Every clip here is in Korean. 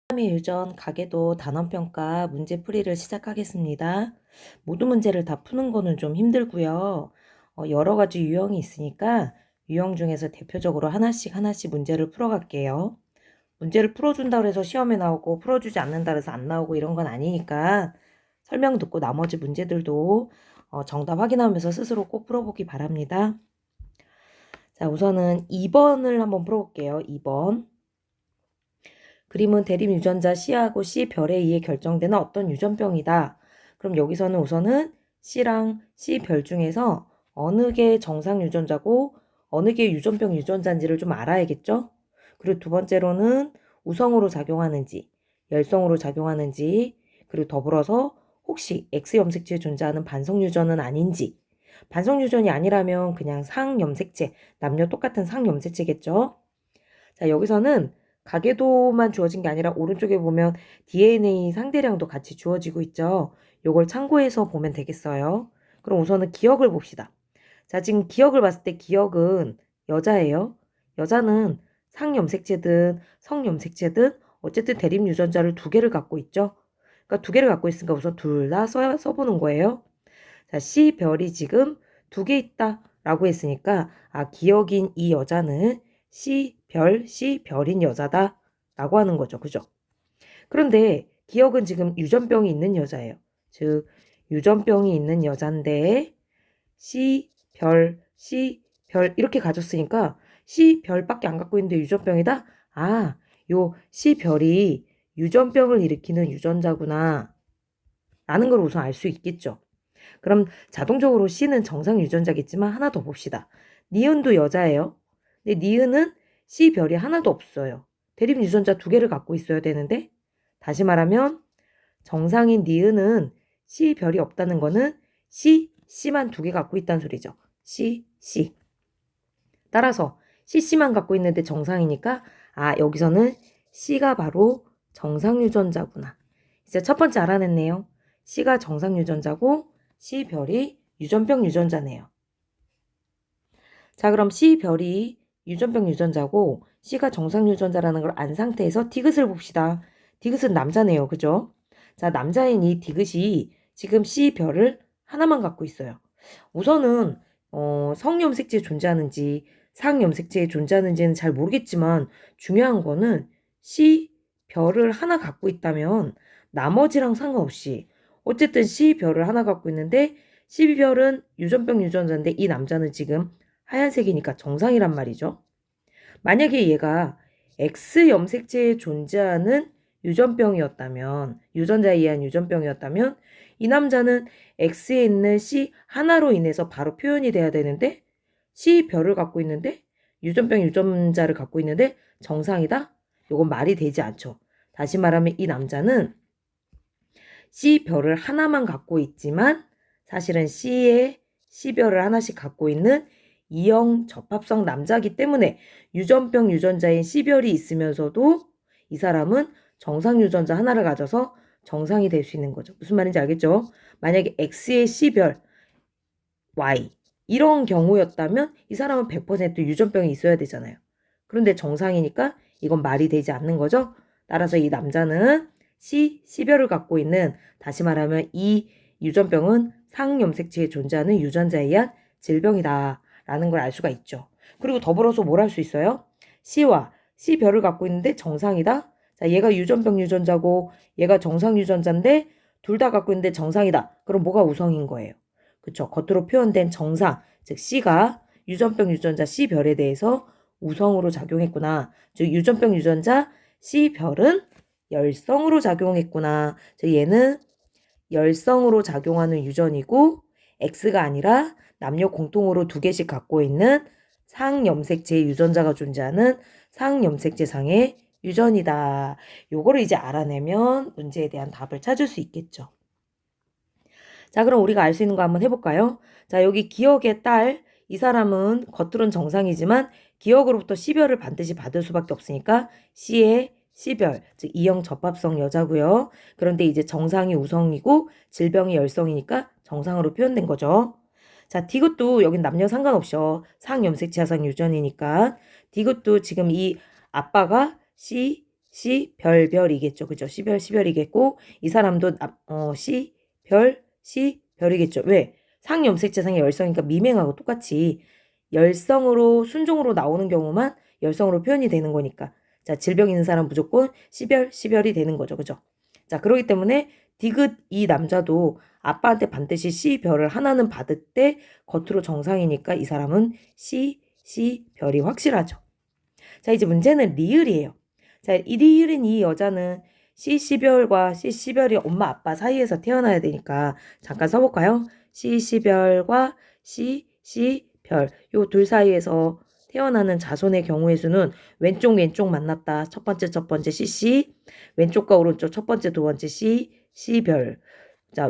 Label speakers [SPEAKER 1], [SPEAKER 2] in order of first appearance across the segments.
[SPEAKER 1] 3의 유전 가계도 단원평가 문제풀이를 시작하겠습니다. 모든 문제를 다 푸는 거는 좀 힘들고요. 여러 가지 유형이 있으니까 유형 중에서 대표적으로 하나씩 문제를 풀어갈게요. 문제를 풀어준다고 해서 시험에 나오고 풀어주지 않는다고 해서 안 나오고 이런 건 아니니까 설명 듣고 나머지 문제들도 정답 확인하면서 스스로 꼭 풀어보기 바랍니다. 자, 우선은 2번을 한번 풀어볼게요. 2번. 그림은 대립 유전자 C하고 C별에 의해 결정되는 어떤 유전병이다. 그럼 여기서는 우선은 C랑 C별 중에서 어느 게 정상 유전자고 어느 게 유전병 유전자인지를 좀 알아야겠죠? 그리고 두 번째로는 우성으로 작용하는지, 열성으로 작용하는지, 그리고 더불어서 혹시 X염색체에 존재하는 반성 유전은 아닌지, 반성 유전이 아니라면 그냥 상염색체, 남녀 똑같은 상염색체겠죠? 자, 여기서는 가계도만 주어진 게 아니라 오른쪽에 보면 DNA 상대량도 같이 주어지고 있죠. 요걸 참고해서 보면 되겠어요. 그럼 우선은 기억을 봅시다. 자, 지금 기억을 봤을 때 기억은 여자예요. 여자는 상염색체든 성염색체든 어쨌든 대립 유전자를 두 개를 갖고 있죠. 그러니까 두 개를 갖고 있으니까 우선 둘 다 써보는 거예요. 자, C별이 지금 두 개 있다라고 했으니까 기억인 이 여자는 C별인 여자다 라고 하는 거죠. 그죠? 그런데 기억은 지금 유전병이 있는 여자예요. 즉 유전병이 있는 여잔데 C별 이렇게 가졌으니까 C별밖에 안 갖고 있는데 유전병이다? 요 C별이 유전병을 일으키는 유전자구나 라는 걸 우선 알 수 있겠죠. 그럼 자동적으로 C는 정상 유전자겠지만 하나 더 봅시다. 니은도 여자예요. 근데 니은은 C별이 하나도 없어요. 대립 유전자 두 개를 갖고 있어야 되는데 다시 말하면 정상인 니은은 C별이 없다는 거는 C만 두 개 갖고 있다는 소리죠. C. 따라서 C만 갖고 있는데 정상이니까 여기서는 C가 바로 정상 유전자구나. 이제 첫 번째 알아냈네요. C가 정상 유전자고 C별이 유전병 유전자네요. 자, 그럼 C별이 유전병 유전자고 C가 정상 유전자라는 걸 안 상태에서 디귿을 봅시다. 디귿은 남자네요. 그죠? 자, 남자인 이 디귿이 지금 C별을 하나만 갖고 있어요. 우선은 성염색체에 존재하는지 상염색체에 존재하는지는 잘 모르겠지만 중요한 거는 C별을 하나 갖고 있다면 나머지랑 상관없이 어쨌든 C별을 하나 갖고 있는데 C별은 유전병 유전자인데 이 남자는 지금 하얀색이니까 정상이란 말이죠. 만약에 얘가 X염색체에 존재하는 유전병이었다면 유전자에 의한 유전병이었다면 이 남자는 X에 있는 C 하나로 인해서 바로 표현이 돼야 되는데 C별을 갖고 있는데 유전병 유전자를 갖고 있는데 정상이다? 이건 말이 되지 않죠. 다시 말하면 이 남자는 C별을 하나만 갖고 있지만 사실은 C별을 하나씩 갖고 있는 이형 접합성 남자이기 때문에 유전병 유전자인 C별이 있으면서도 이 사람은 정상 유전자 하나를 가져서 정상이 될 수 있는 거죠. 무슨 말인지 알겠죠? 만약에 X의 C별, Y 이런 경우였다면 이 사람은 100% 유전병이 있어야 되잖아요. 그런데 정상이니까 이건 말이 되지 않는 거죠. 따라서 이 남자는 C별을 갖고 있는 다시 말하면 이 유전병은 상염색체에 존재하는 유전자에 의한 질병이다 라는 걸 알 수가 있죠. 그리고 더불어서 뭘 할 수 있어요? C와 C별을 갖고 있는데 정상이다. 자, 얘가 유전병 유전자고 얘가 정상 유전자인데 둘 다 갖고 있는데 정상이다. 그럼 뭐가 우성인 거예요? 그쵸? 겉으로 표현된 정상, 즉 C가 유전병 유전자 C별에 대해서 우성으로 작용했구나. 즉 유전병 유전자 C별은 열성으로 작용했구나. 즉 얘는 열성으로 작용하는 유전이고 X가 아니라 남녀 공통으로 두 개씩 갖고 있는 상염색체 유전자가 존재하는 상염색체상의 유전이다. 요거를 이제 알아내면 문제에 대한 답을 찾을 수 있겠죠. 자, 그럼 우리가 알 수 있는 거 한번 해볼까요? 자, 여기 기억의 딸, 이 사람은 겉으로는 정상이지만 기억으로부터 C별을 반드시 받을 수밖에 없으니까 C의 C별, 즉 이형 접합성 여자고요. 그런데 이제 정상이 우성이고 질병이 열성이니까 정상으로 표현된 거죠. 자, 디귿도 여긴 남녀 상관없이요. 상염색체하상 유전이니까 디귿도 지금 이 아빠가 시, 별, 별이겠죠. 그죠? 시별, 시별이겠고, 이 사람도 시, 별, 시, 별이겠죠. 왜? 상염색체상의 열성이니까 미맹하고 똑같이 열성으로, 순종으로 나오는 경우만 열성으로 표현이 되는 거니까. 자, 질병 있는 사람 무조건 시별, 시별이 되는 거죠. 그죠? 자, 그렇기 때문에 디귿 이 남자도 아빠한테 반드시 시, 별을 하나는 받을 때 겉으로 정상이니까 이 사람은 시, 시, 별이 확실하죠. 자, 이제 문제는 리을이에요. 자, 이 리을인 이 여자는 시, 시별과 시, 시별이 엄마, 아빠 사이에서 태어나야 되니까 잠깐 써볼까요? 시, 시별과 시, 시별. 요 둘 사이에서 태어나는 자손의 경우의 수는 왼쪽, 왼쪽 만났다. 첫 번째, 시, 왼쪽과 오른쪽, 첫 번째, 두 번째, 시, 시별. 자,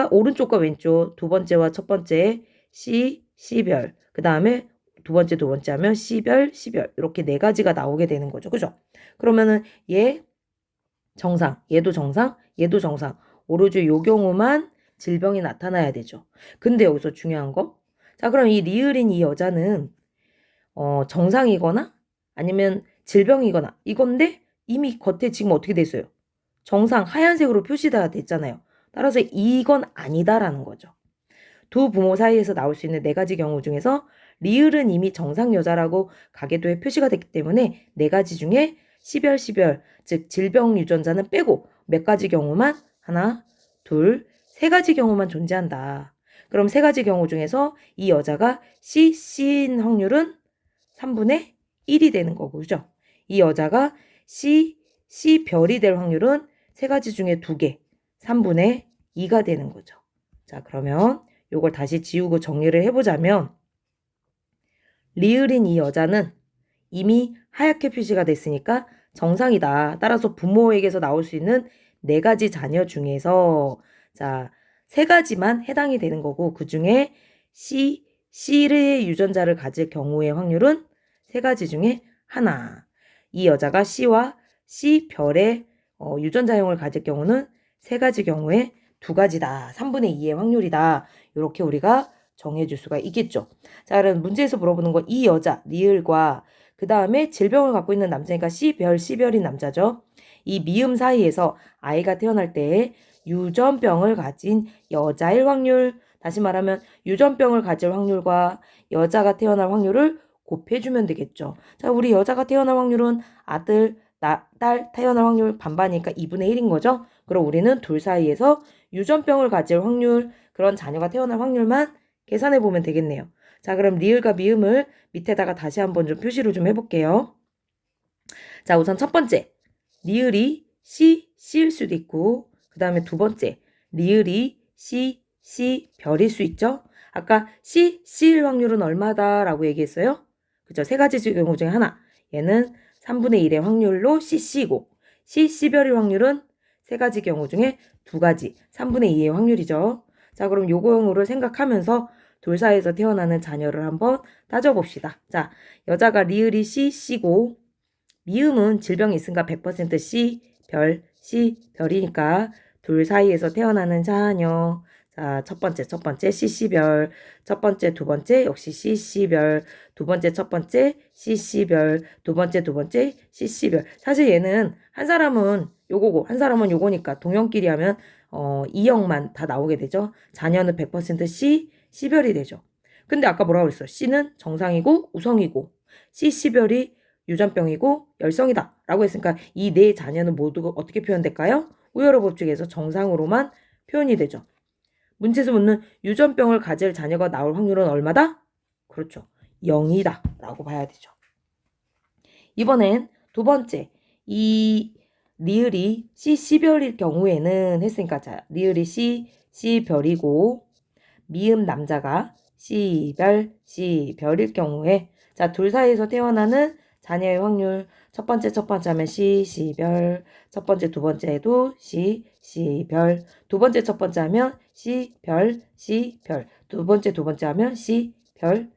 [SPEAKER 1] 오른쪽과 왼쪽, 두 번째와 첫 번째, 시, 시별. 그 다음에 두 번째 하면 시별, 시별. 이렇게 네 가지가 나오게 되는 거죠. 그죠? 그러면은 얘 정상, 얘도 정상, 얘도 정상. 오로지 요 경우만 질병이 나타나야 되죠. 근데 여기서 중요한 거. 자, 그럼 이 리을인 이 여자는 정상이거나 아니면 질병이거나 이건데 이미 겉에 지금 어떻게 됐어요? 정상 하얀색으로 표시가 됐잖아요. 따라서 이건 아니다라는 거죠. 두 부모 사이에서 나올 수 있는 네 가지 경우 중에서 리을은 이미 정상 여자라고 가계도에 표시가 됐기 때문에 네 가지 중에 시별, 시별, 즉 질병 유전자는 빼고 몇 가지 경우만 하나, 둘, 세 가지 경우만 존재한다. 그럼 세 가지 경우 중에서 이 여자가 C인 확률은 3분의 1이 되는 거고, 그죠? 이 여자가 C별이 될 확률은 세 가지 중에 2개, 3분의 2가 되는 거죠. 자, 그러면 요걸 다시 지우고 정리를 해보자면 리을인 이 여자는 이미 하얗게 표시가 됐으니까 정상이다. 따라서 부모에게서 나올 수 있는 네 가지 자녀 중에서 자, 세 가지만 해당이 되는 거고 그 중에 C의 유전자를 가질 경우의 확률은 세 가지 중에 하나. 이 여자가 C와 C별의 유전자형을 가질 경우는 세 가지 경우에 두 가지다. 3분의 2의 확률이다. 이렇게 우리가 정해줄 수가 있겠죠. 자, 그럼 문제에서 물어보는 거 이 여자, 리을과 그 다음에 질병을 갖고 있는 남자니까 시별인 남자죠. 이 미음 사이에서 아이가 태어날 때 유전병을 가진 여자일 확률, 다시 말하면 유전병을 가질 확률과 여자가 태어날 확률을 곱해주면 되겠죠. 자, 우리 여자가 태어날 확률은 아들, 딸 태어날 확률 반반이니까 2분의 1인 거죠. 그럼 우리는 둘 사이에서 유전병을 가질 확률, 그런 자녀가 태어날 확률만 계산해 보면 되겠네요. 자, 그럼 리을과 미음을 밑에다가 다시 한번 좀 표시를 좀 해볼게요. 자, 우선 첫 번째, 리을이 C일 수도 있고, 그 다음에 두 번째, 리을이 C별일 수 있죠? 아까 C일 확률은 얼마다라고 얘기했어요? 그죠? 세 가지 경우 중에 하나. 얘는 3분의 1의 확률로 C고, C별일 확률은 세 가지 경우 중에 두 가지, 3분의 2의 확률이죠. 자, 그럼 요거를 생각하면서 둘 사이에서 태어나는 자녀를 한번 따져봅시다. 자, 여자가 리을이 C고, 미음은 질병이 있으니까 100% C별이니까 둘 사이에서 태어나는 자녀. 자, 첫 번째 C별, 첫 번째, 두 번째 역시 C별, 두 번째, 첫 번째 C별, 두 번째 C별. 사실 얘는 한 사람은 요거고 한 사람은 요거니까 동형끼리 하면 E형만 다 나오게 되죠. 자녀는 100% C별이 되죠. 근데 아까 뭐라고 그랬어? C는 정상이고 우성이고 C별이 유전병이고 열성이다 라고 했으니까 이 네 자녀는 모두 어떻게 표현될까요? 우열의 법칙에서 정상으로만 표현이 되죠. 문제에서 묻는 유전병을 가질 자녀가 나올 확률은 얼마다? 그렇죠. 0이다 라고 봐야 되죠. 이번엔 두 번째, 이 리을이 C별일 경우에는 했으니까 자, 리을이 C별이고 미음 남자가 C별일 경우에 자, 둘 사이에서 태어나는 자녀의 확률 첫 번째 하면 C별, 첫 번째, 두 번째도 C별, 두 번째, 첫 번째 하면 C별, 두 번째 하면 C별.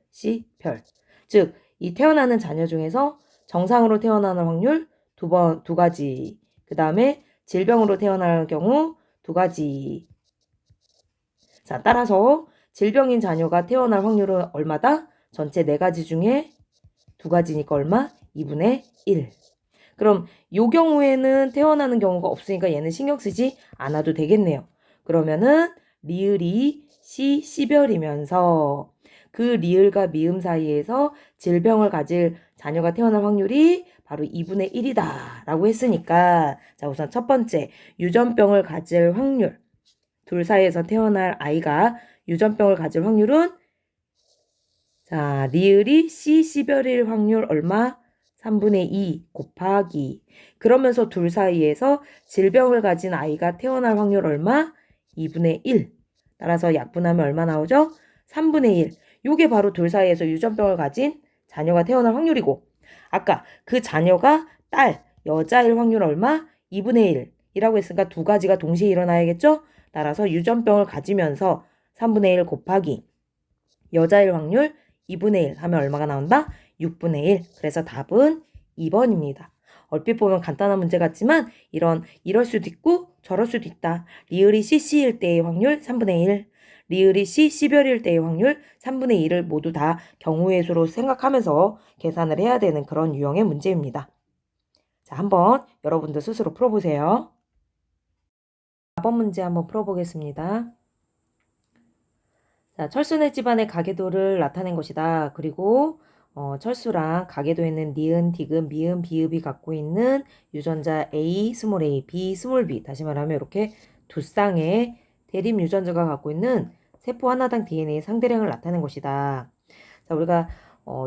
[SPEAKER 1] 즉, 이 태어나는 자녀 중에서 정상으로 태어나는 확률 두 가지, 그 다음에 질병으로 태어날 경우 두 가지. 자, 따라서 질병인 자녀가 태어날 확률은 얼마다? 전체 네 가지 중에 두 가지니까 얼마? 2분의 1. 그럼 요 경우에는 태어나는 경우가 없으니까 얘는 신경 쓰지 않아도 되겠네요. 그러면은 리을이 시, 시별이면서 그 리을과 미음 사이에서 질병을 가질 자녀가 태어날 확률이 바로 2분의 1이다 라고 했으니까 자 우선 첫 번째 유전병을 가질 확률 둘 사이에서 태어날 아이가 유전병을 가질 확률은 자 리을이 C 시별일 확률 얼마? 3분의 2 곱하기 그러면서 둘 사이에서 질병을 가진 아이가 태어날 확률 얼마? 2분의 1 따라서 약분하면 얼마 나오죠? 3분의 1 요게 바로 둘 사이에서 유전병을 가진 자녀가 태어날 확률이고 아까 그 자녀가 딸, 여자일 확률 얼마? 2분의 1이라고 했으니까 두 가지가 동시에 일어나야겠죠? 따라서 유전병을 가지면서 3분의 1 곱하기 여자일 확률 2분의 1 하면 얼마가 나온다? 6분의 1. 그래서 답은 2번입니다. 얼핏 보면 간단한 문제 같지만 이럴 수도 있고 저럴 수도 있다. 리을이 CC일 때의 확률 3분의 1. 리을이 C, C별일 때의 확률 3분의 1을 모두 다 경우의 수로 생각하면서 계산을 해야 되는 그런 유형의 문제입니다. 자, 한번 여러분들 스스로 풀어보세요. 4번 문제 한번 풀어보겠습니다. 자, 철수네 집안의 가계도를 나타낸 것이다. 그리고 철수랑 가계도에 있는 니은, 디귿, 미음, 비읍이 갖고 있는 유전자 A, 스몰 a, B, 스몰 b 다시 말하면 이렇게 두 쌍의 대립 유전자가 갖고 있는 세포 하나당 DNA 상대량을 나타낸 것이다. 자, 우리가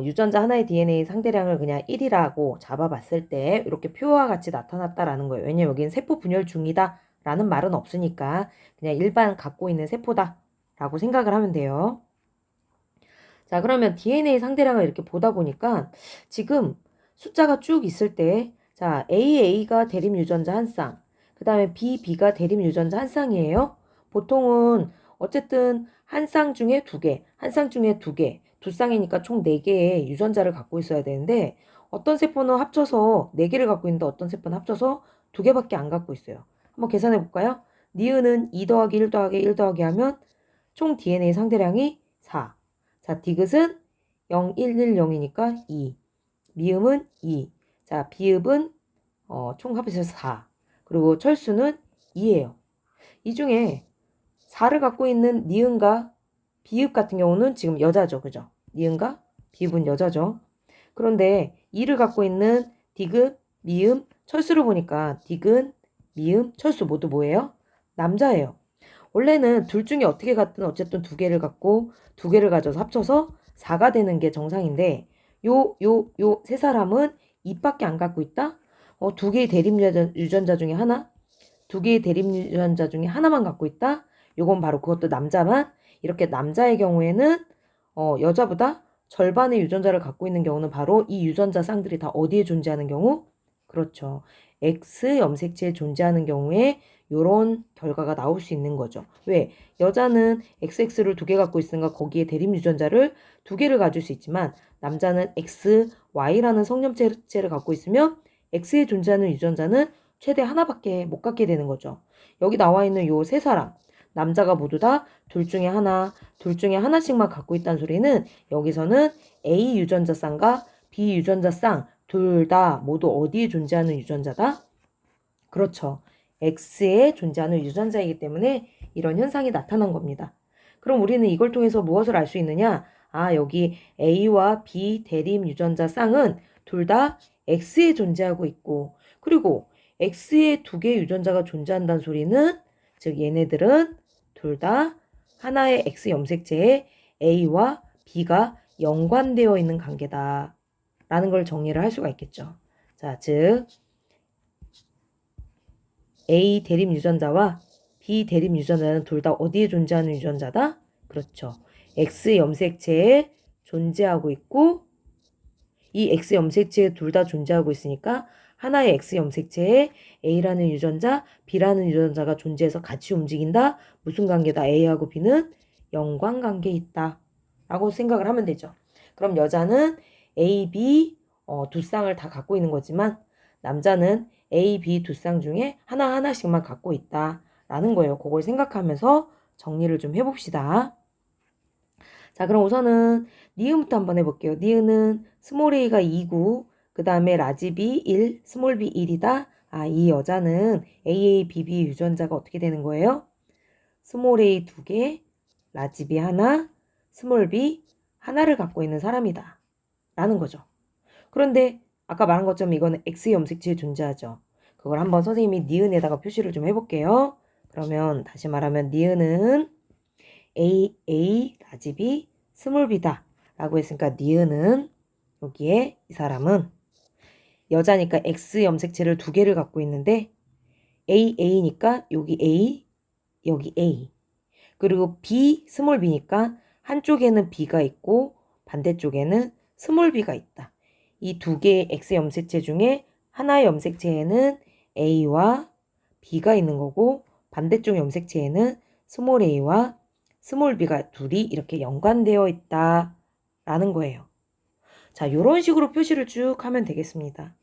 [SPEAKER 1] 유전자 하나의 DNA 상대량을 그냥 1이라고 잡아봤을 때 이렇게 표와 같이 나타났다라는 거예요. 왜냐면 여기는 세포 분열 중이다 라는 말은 없으니까 그냥 일반 갖고 있는 세포다 라고 생각을 하면 돼요. 자, 그러면 DNA 상대량을 이렇게 보다 보니까 지금 숫자가 쭉 있을 때 자, AA가 대립 유전자 한 쌍, 그 다음에 BB가 대립 유전자 한 쌍이에요. 보통은 어쨌든 한 쌍 중에 두 개, 한 쌍 중에 두 개, 두 쌍이니까 총 4개의 유전자를 갖고 있어야 되는데 어떤 세포는 합쳐서 4개를 갖고 있는데 어떤 세포는 합쳐서 2개밖에 안 갖고 있어요. 한번 계산해 볼까요? 니은은 2 더하기 1 더하기 1 더하기 하면 총 DNA 상대량이 4. 자, 디귿은 0, 1, 1, 0이니까 2. 미음은 2. 자, 비읍은 총 합해서 4. 그리고 철수는 2예요. 이 중에 4를 갖고 있는 니은과 비읍 같은 경우는 지금 여자죠. 그죠? 니은과 비읍은 여자죠. 그런데 2를 갖고 있는 디귿, 미음, 철수를 보니까 디귿, 미음, 철수 모두 뭐예요? 남자예요. 원래는 둘 중에 어떻게 갔든 어쨌든 2개를 갖고 2개를 가져서 합쳐서 4가 되는 게 정상인데 요 세 사람은 2밖에 안 갖고 있다? 2개의 대립 유전자 중에 하나? 2개의 대립 유전자 중에 하나만 갖고 있다? 요건 바로 그것도 남자만 이렇게 남자의 경우에는 여자보다 절반의 유전자를 갖고 있는 경우는 바로 이 유전자 쌍들이 다 어디에 존재하는 경우? 그렇죠. X 염색체에 존재하는 경우에 이런 결과가 나올 수 있는 거죠. 왜? 여자는 XX를 2개 갖고 있으니까 거기에 대립 유전자를 2개를 가질 수 있지만 남자는 X, Y라는 성염체를 갖고 있으면 X에 존재하는 유전자는 최대 하나밖에 못 갖게 되는 거죠. 여기 나와 있는 요 세 사람 남자가 모두 다 둘 중에 하나씩만 갖고 있다는 소리는 여기서는 A 유전자 쌍과 B 유전자 쌍 둘 다 모두 어디에 존재하는 유전자다? 그렇죠. X에 존재하는 유전자이기 때문에 이런 현상이 나타난 겁니다. 그럼 우리는 이걸 통해서 무엇을 알 수 있느냐? 아, 여기 A와 B 대립 유전자 쌍은 둘 다 X에 존재하고 있고 그리고 X에 2개의 유전자가 존재한다는 소리는 즉 얘네들은 둘 다 하나의 X 염색체에 A와 B가 연관되어 있는 관계다 라는 걸 정리를 할 수가 있겠죠. 자, 즉 A 대립 유전자와 B 대립 유전자는 둘 다 어디에 존재하는 유전자다? 그렇죠. X 염색체에 존재하고 있고 이 X 염색체에 둘 다 존재하고 있으니까 하나의 X 염색체에 A라는 유전자, B라는 유전자가 존재해서 같이 움직인다. 무슨 관계다? A하고 B는 연관관계에 있다. 라고 생각을 하면 되죠. 그럼 여자는 A, B 두 쌍을 다 갖고 있는 거지만 남자는 A, B 두 쌍 중에 하나씩만 갖고 있다. 라는 거예요. 그걸 생각하면서 정리를 좀 해봅시다. 자, 그럼 우선은 니은부터 한번 해볼게요. 니은은 스몰 a가 2구, 그 그 다음에 라지 B 1, 스몰 b 1이다. 아, 이 여자는 AA, BB 유전자가 어떻게 되는 거예요? 스몰 a 2개, 라지 B 하나, 스몰 b 하나를 갖고 있는 사람이다. 라는 거죠. 그런데 아까 말한 것처럼 이거는 X 염색체에 존재하죠. 그걸 한번 선생님이 니은에다가 표시를 좀 해볼게요. 그러면 다시 말하면 니은은 AA, 라지 B, 스몰 b다. 라고 했으니까 니은은 여기에 이 사람은 여자니까 X 염색체를 두 개를 갖고 있는데 AA니까 여기 A, 여기 A. 그리고 B, 스몰 b니까 한쪽에는 B가 있고 반대쪽에는 스몰 b가 있다. 이 두 개의 X 염색체 중에 하나의 염색체에는 A와 B가 있는 거고 반대쪽 염색체에는 스몰 a와 스몰 b가 둘이 이렇게 연관되어 있다라는 거예요. 자, 이런 식으로 표시를 쭉 하면 되겠습니다.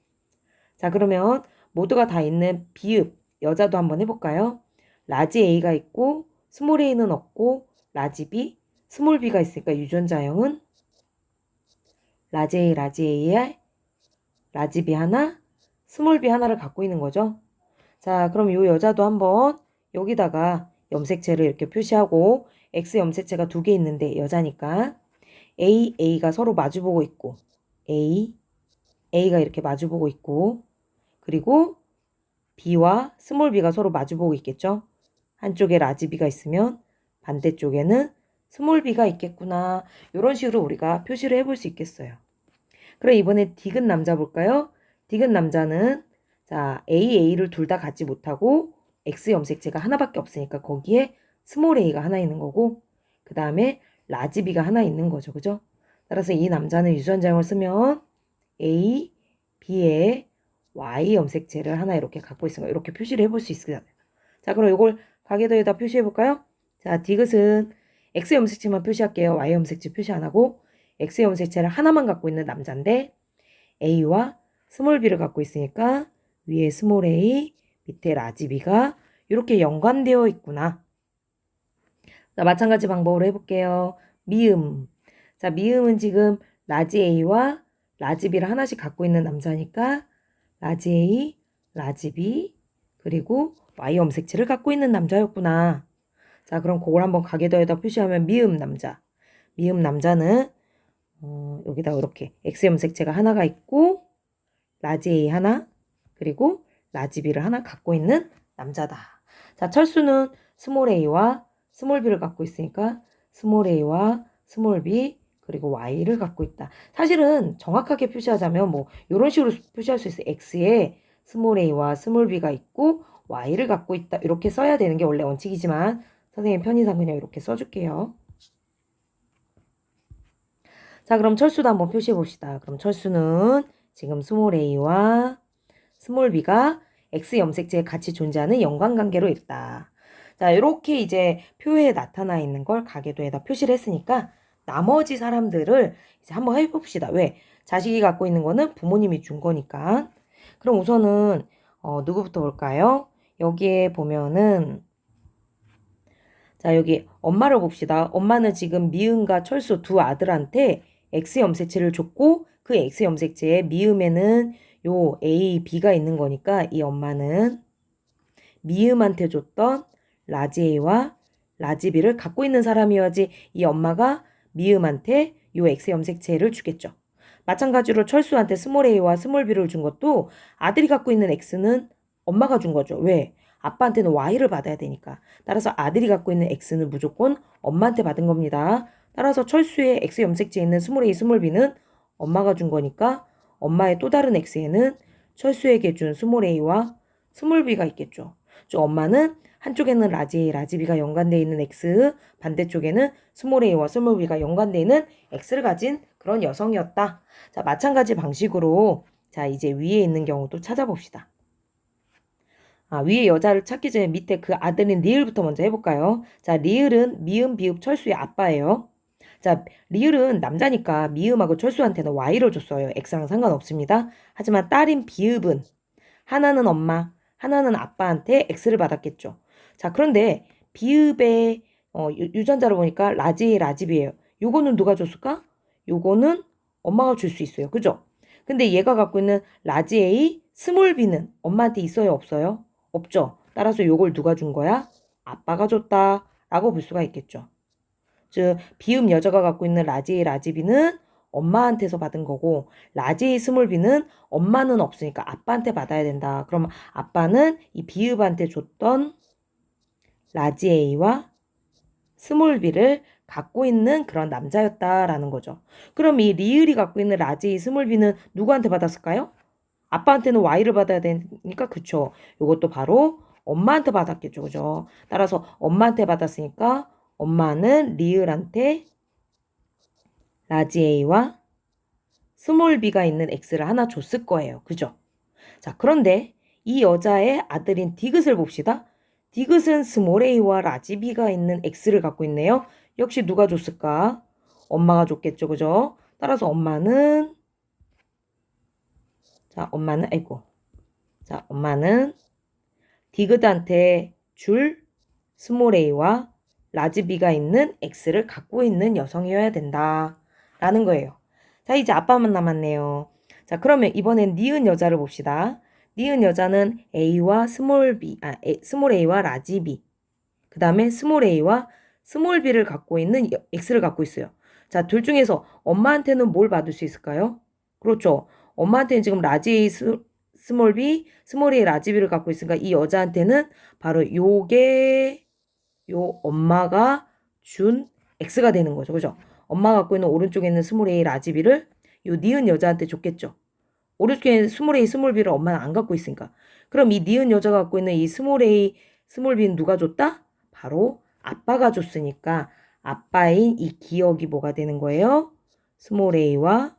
[SPEAKER 1] 자, 그러면 모두가 다 있는 비읍 여자도 한번 해볼까요? 라지 A가 있고 스몰 a는 없고 라지 B, 스몰 b가 있으니까 유전자형은 라지 A, 라지 A에 라지 B 하나, 스몰 b 하나를 갖고 있는 거죠. 자, 그럼 이 여자도 한번 여기다가 염색체를 이렇게 표시하고 X 염색체가 두 개 있는데 여자니까 A, A가 서로 마주보고 있고 A, A가 이렇게 마주보고 있고 그리고 B와 스몰 b가 서로 마주보고 있겠죠. 한쪽에 라지 B가 있으면 반대쪽에는 스몰 b가 있겠구나. 이런 식으로 우리가 표시를 해볼 수 있겠어요. 그럼 이번에 디귿 남자 볼까요? 디귿 남자는 자 A를 둘 다 갖지 못하고 X 염색체가 하나밖에 없으니까 거기에 스몰 a가 하나 있는 거고 그 다음에 라지 B가 하나 있는 거죠. 그죠? 따라서 이 남자는 유전자형을 쓰면 A, B에 Y 염색체를 하나 이렇게 갖고 있으니까 이렇게 표시를 해볼 수 있어요. 자, 그럼 이걸 가계도에다 표시해 볼까요? 자, 디귿은 X 염색체만 표시할게요. Y 염색체 표시 안 하고 X 염색체를 하나만 갖고 있는 남자인데 A와 스몰 b를 갖고 있으니까 위에 스몰 a, 밑에 라지 b가 이렇게 연관되어 있구나. 자, 마찬가지 방법으로 해볼게요. 미음. 자, 미음은 지금 라지 A와 라지 B를 하나씩 갖고 있는 남자니까 라지 A, 라지 B, 그리고 Y 염색체를 갖고 있는 남자였구나. 자, 그럼 그걸 한번 가계도에다 표시하면 미음 남자. 미음 남자는 여기다 이렇게 X 염색체가 하나가 있고 라지 A 하나, 그리고 라지 B를 하나 갖고 있는 남자다. 자, 철수는 스몰 a와 스몰 b를 갖고 있으니까 스몰 a와 스몰 b 그리고 y를 갖고 있다. 사실은 정확하게 표시하자면 뭐 이런 식으로 표시할 수 있어요. x에 스몰 a와 스몰 b가 있고 y를 갖고 있다. 이렇게 써야 되는 게 원래 원칙이지만 선생님 편의상 그냥 이렇게 써줄게요. 자, 그럼 철수도 한번 표시해 봅시다. 그럼 철수는 지금 스몰 a와 스몰 b가 X 염색체에 같이 존재하는 연관관계로 있다. 자, 이렇게 이제 표에 나타나 있는 걸 가계도에다 표시를 했으니까 나머지 사람들을 이제 한번 해봅시다. 왜? 자식이 갖고 있는 거는 부모님이 준 거니까. 그럼 우선은 누구부터 볼까요? 여기에 보면은 자, 여기 엄마를 봅시다. 엄마는 지금 미음과 철수 두 아들한테 X 염색체를 줬고 그 X 염색체에 미음에는 요 A, B가 있는 거니까 이 엄마는 미음한테 줬던 라지 A와 라지 B를 갖고 있는 사람이어야지 이 엄마가 미음한테 요 X 염색체를 주겠죠. 마찬가지로 철수한테 스몰 a와 스몰 b를 준 것도 아들이 갖고 있는 x는 엄마가 준 거죠. 왜? 아빠한테는 y를 받아야 되니까. 따라서 아들이 갖고 있는 x는 무조건 엄마한테 받은 겁니다. 따라서 철수의 x 염색체에 있는 스몰 a, 스몰 b는 엄마가 준 거니까 엄마의 또 다른 x에는 철수에게 준 스몰 a와 스몰 b가 있겠죠. 즉 엄마는 한쪽에는 라지 A, 라지 B가 연관되어 있는 X, 반대쪽에는 스몰 a와 스몰 b가 연관되어 있는 X를 가진 그런 여성이었다. 자, 마찬가지 방식으로 자, 이제 위에 있는 경우도 찾아봅시다. 위에 여자를 찾기 전에 밑에 그 아들인 리을부터 먼저 해볼까요? 자, 리을은 미음, 비읍, 철수의 아빠예요. 자, 리을은 남자니까 미음하고 철수한테는 Y를 줬어요. X랑 상관없습니다. 하지만 딸인 비읍은 하나는 엄마, 하나는 아빠한테 X를 받았겠죠. 자, 그런데 비읍의 유전자로 보니까 라지, 라지비예요. 요거는 누가 줬을까? 요거는 엄마가 줄 수 있어요. 그죠? 근데 얘가 갖고 있는 라지 A, 스몰 B는 엄마한테 있어요, 없어요? 없죠. 따라서 요걸 누가 준 거야? 아빠가 줬다 라고 볼 수가 있겠죠. 즉 비읍 여자가 갖고 있는 라지 A, 라지 B는 엄마한테서 받은 거고 라지 A, 스몰 B는 엄마는 없으니까 아빠한테 받아야 된다. 그러면 아빠는 이 비읍한테 줬던 라지 A와 스몰 B를 갖고 있는 그런 남자였다라는 거죠. 그럼 이 리을이 갖고 있는 라지 A, 스몰 B는 누구한테 받았을까요? 아빠한테는 Y를 받아야 되니까 그쵸. 이것도 바로 엄마한테 받았겠죠. 그죠? 따라서 엄마한테 받았으니까 엄마는 리을한테 라지 A와 스몰 B가 있는 X를 하나 줬을 거예요. 그죠? 자, 그런데 이 여자의 아들인 디귿을 봅시다. 디귿은 스몰 A와 라지 B가 있는 X를 갖고 있네요. 역시 누가 줬을까? 엄마가 줬겠죠. 그죠? 따라서 엄마는 엄마는 디귿한테 줄 스몰 A와 라지 B가 있는 X를 갖고 있는 여성이어야 된다. 라는 거예요. 자, 이제 아빠만 남았네요. 자, 그러면 이번엔 니은 여자를 봅시다. 니은 여자는 A와 스몰 A와 라지 B. 그 다음에 스몰 A와 스몰 B를 갖고 있는 X를 갖고 있어요. 자, 둘 중에서 엄마한테는 뭘 받을 수 있을까요? 그렇죠. 엄마한테는 지금 라지 A, 스몰 B, 스몰 A, 라지 B를 갖고 있으니까 이 여자한테는 바로 요게 요 엄마가 준 X가 되는 거죠. 그죠? 엄마가 갖고 있는 오른쪽에 있는 스몰 A, 라지 B를 요 니은 여자한테 줬겠죠. 오른쪽에 스몰 A, 스몰 B를 엄마는 안 갖고 있으니까. 그럼 이 니은 여자가 갖고 있는 이 스몰 A, 스몰 B는 누가 줬다? 바로 아빠가 줬으니까 아빠인 이 기억이 뭐가 되는 거예요? 스몰 A와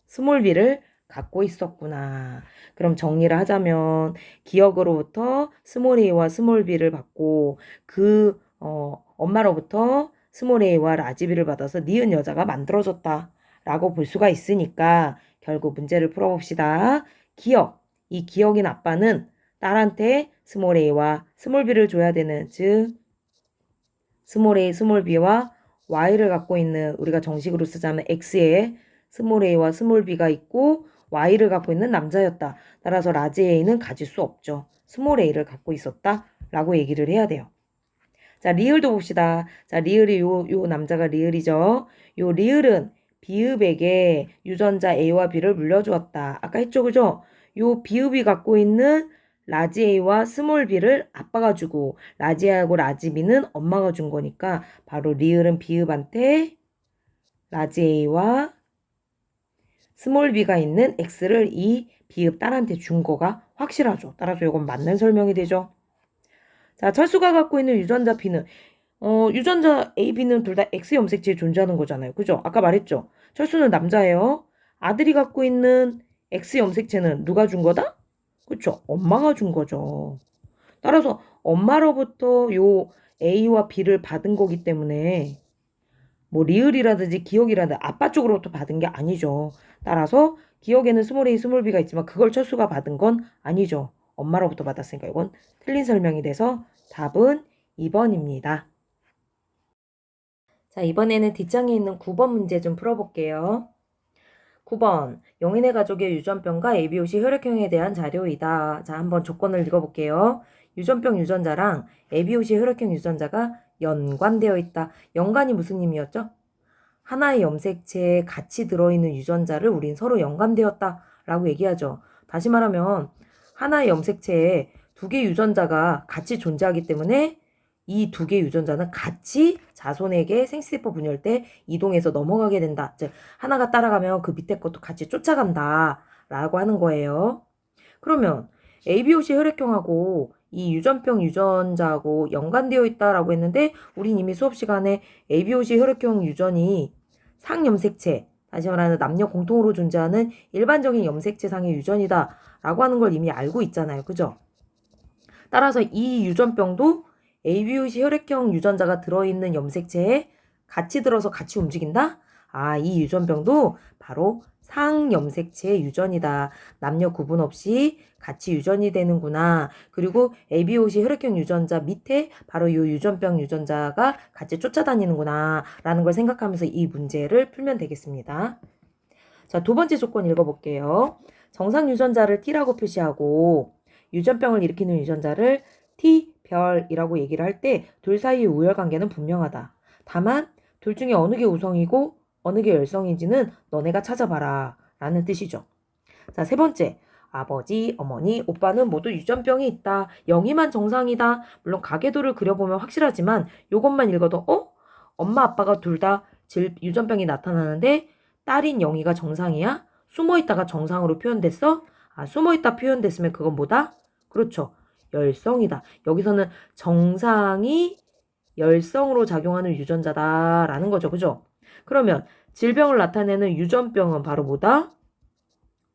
[SPEAKER 1] 스몰 B를 갖고 있었구나. 그럼 정리를 하자면 기억으로부터 스몰 A와 스몰 B를 받고 그 엄마로부터 스몰 A와 라지 B를 받아서 니은 여자가 만들어졌다 라고 볼 수가 있으니까 결국 문제를 풀어봅시다. 기억, 이 기억인 아빠는 딸한테 스몰 A와 스몰 B를 줘야 되는, 즉 스몰 A, 스몰 B와 Y를 갖고 있는, 우리가 정식으로 쓰자면 X에 스몰 A와 스몰 B가 있고 Y를 갖고 있는 남자였다. 따라서 라지 A는 가질 수 없죠. 스몰 A를 갖고 있었다 라고 얘기를 해야 돼요. 자, 리을도 봅시다. 자, 리을이 요 남자가 리을이죠. 요 리을은 비읍에게 유전자 A와 B를 물려주었다. 아까 했죠, 그죠? 요 비읍이 갖고 있는 라지 A와 스몰 B를 아빠가 주고 라지 A하고 라지 B는 엄마가 준 거니까 바로 리을은 비읍한테 라지 A와 스몰 B가 있는 X를 이 비읍 딸한테 준 거가 확실하죠. 따라서 이건 맞는 설명이 되죠. 자, 철수가 갖고 있는 유전자 B는 유전자 A, B는 둘 다 X 염색체에 존재하는 거잖아요. 그죠? 아까 말했죠. 철수는 남자예요. 아들이 갖고 있는 X 염색체는 누가 준 거다? 그쵸? 엄마가 준 거죠. 따라서 엄마로부터 요 A와 B를 받은 거기 때문에 뭐 리을이라든지 기억이라든지 아빠 쪽으로부터 받은 게 아니죠. 따라서 기억에는 스몰 A, 스몰 B가 있지만 그걸 철수가 받은 건 아니죠. 엄마로부터 받았으니까 이건 틀린 설명이 돼서 답은 2번입니다. 자, 이번에는 뒷장에 있는 9번 문제 좀 풀어볼게요. 9번, 용인의 가족의 유전병과 ABOC 혈액형에 대한 자료이다. 자, 한번 조건을 읽어볼게요. 유전병 유전자랑 ABOC 혈액형 유전자가 연관되어 있다. 연관이 무슨 의미였죠? 하나의 염색체에 같이 들어있는 유전자를 우린 서로 연관되었다 라고 얘기하죠. 다시 말하면 하나의 염색체에 두 개의 유전자가 같이 존재하기 때문에 이 두 개의 유전자는 같이 자손에게 생시세포 분열 때 이동해서 넘어가게 된다. 즉 하나가 따라가면 그 밑에 것도 같이 쫓아간다 라고 하는 거예요. 그러면 ABOC 혈액형하고 이 유전병 유전자하고 연관되어 있다라고 했는데 우린 이미 수업 시간에 ABOC 혈액형 유전이 상염색체, 다시 말하는 남녀 공통으로 존재하는 일반적인 염색체상의 유전이다 라고 하는 걸 이미 알고 있잖아요. 그죠? 따라서 이 유전병도 ABOC 혈액형 유전자가 들어있는 염색체에 같이 들어서 같이 움직인다? 아, 이 유전병도 바로 상염색체 유전이다. 남녀 구분 없이 같이 유전이 되는구나. 그리고 ABOC 혈액형 유전자 밑에 바로 이 유전병 유전자가 같이 쫓아다니는구나 라는 걸 생각하면서 이 문제를 풀면 되겠습니다. 자, 두 번째 조건 읽어볼게요. 정상 유전자를 T라고 표시하고 유전병을 일으키는 유전자를 T별이라고 얘기를 할 때 둘 사이의 우열관계는 분명하다. 다만 둘 중에 어느 게 우성이고 어느 게 열성인지는 너네가 찾아봐라 라는 뜻이죠. 자, 세 번째. 아버지, 어머니, 오빠는 모두 유전병이 있다. 영희만 정상이다. 물론 가계도를 그려보면 확실하지만 이것만 읽어도 엄마 아빠가 둘 다 유전병이 나타나는데 딸인 영희가 정상이야? 숨어있다가 정상으로 표현됐어? 아, 숨어있다 표현됐으면 그건 뭐다? 그렇죠. 열성이다. 여기서는 정상이 열성으로 작용하는 유전자다라는 거죠. 그죠? 그러면 질병을 나타내는 유전병은 바로 뭐다?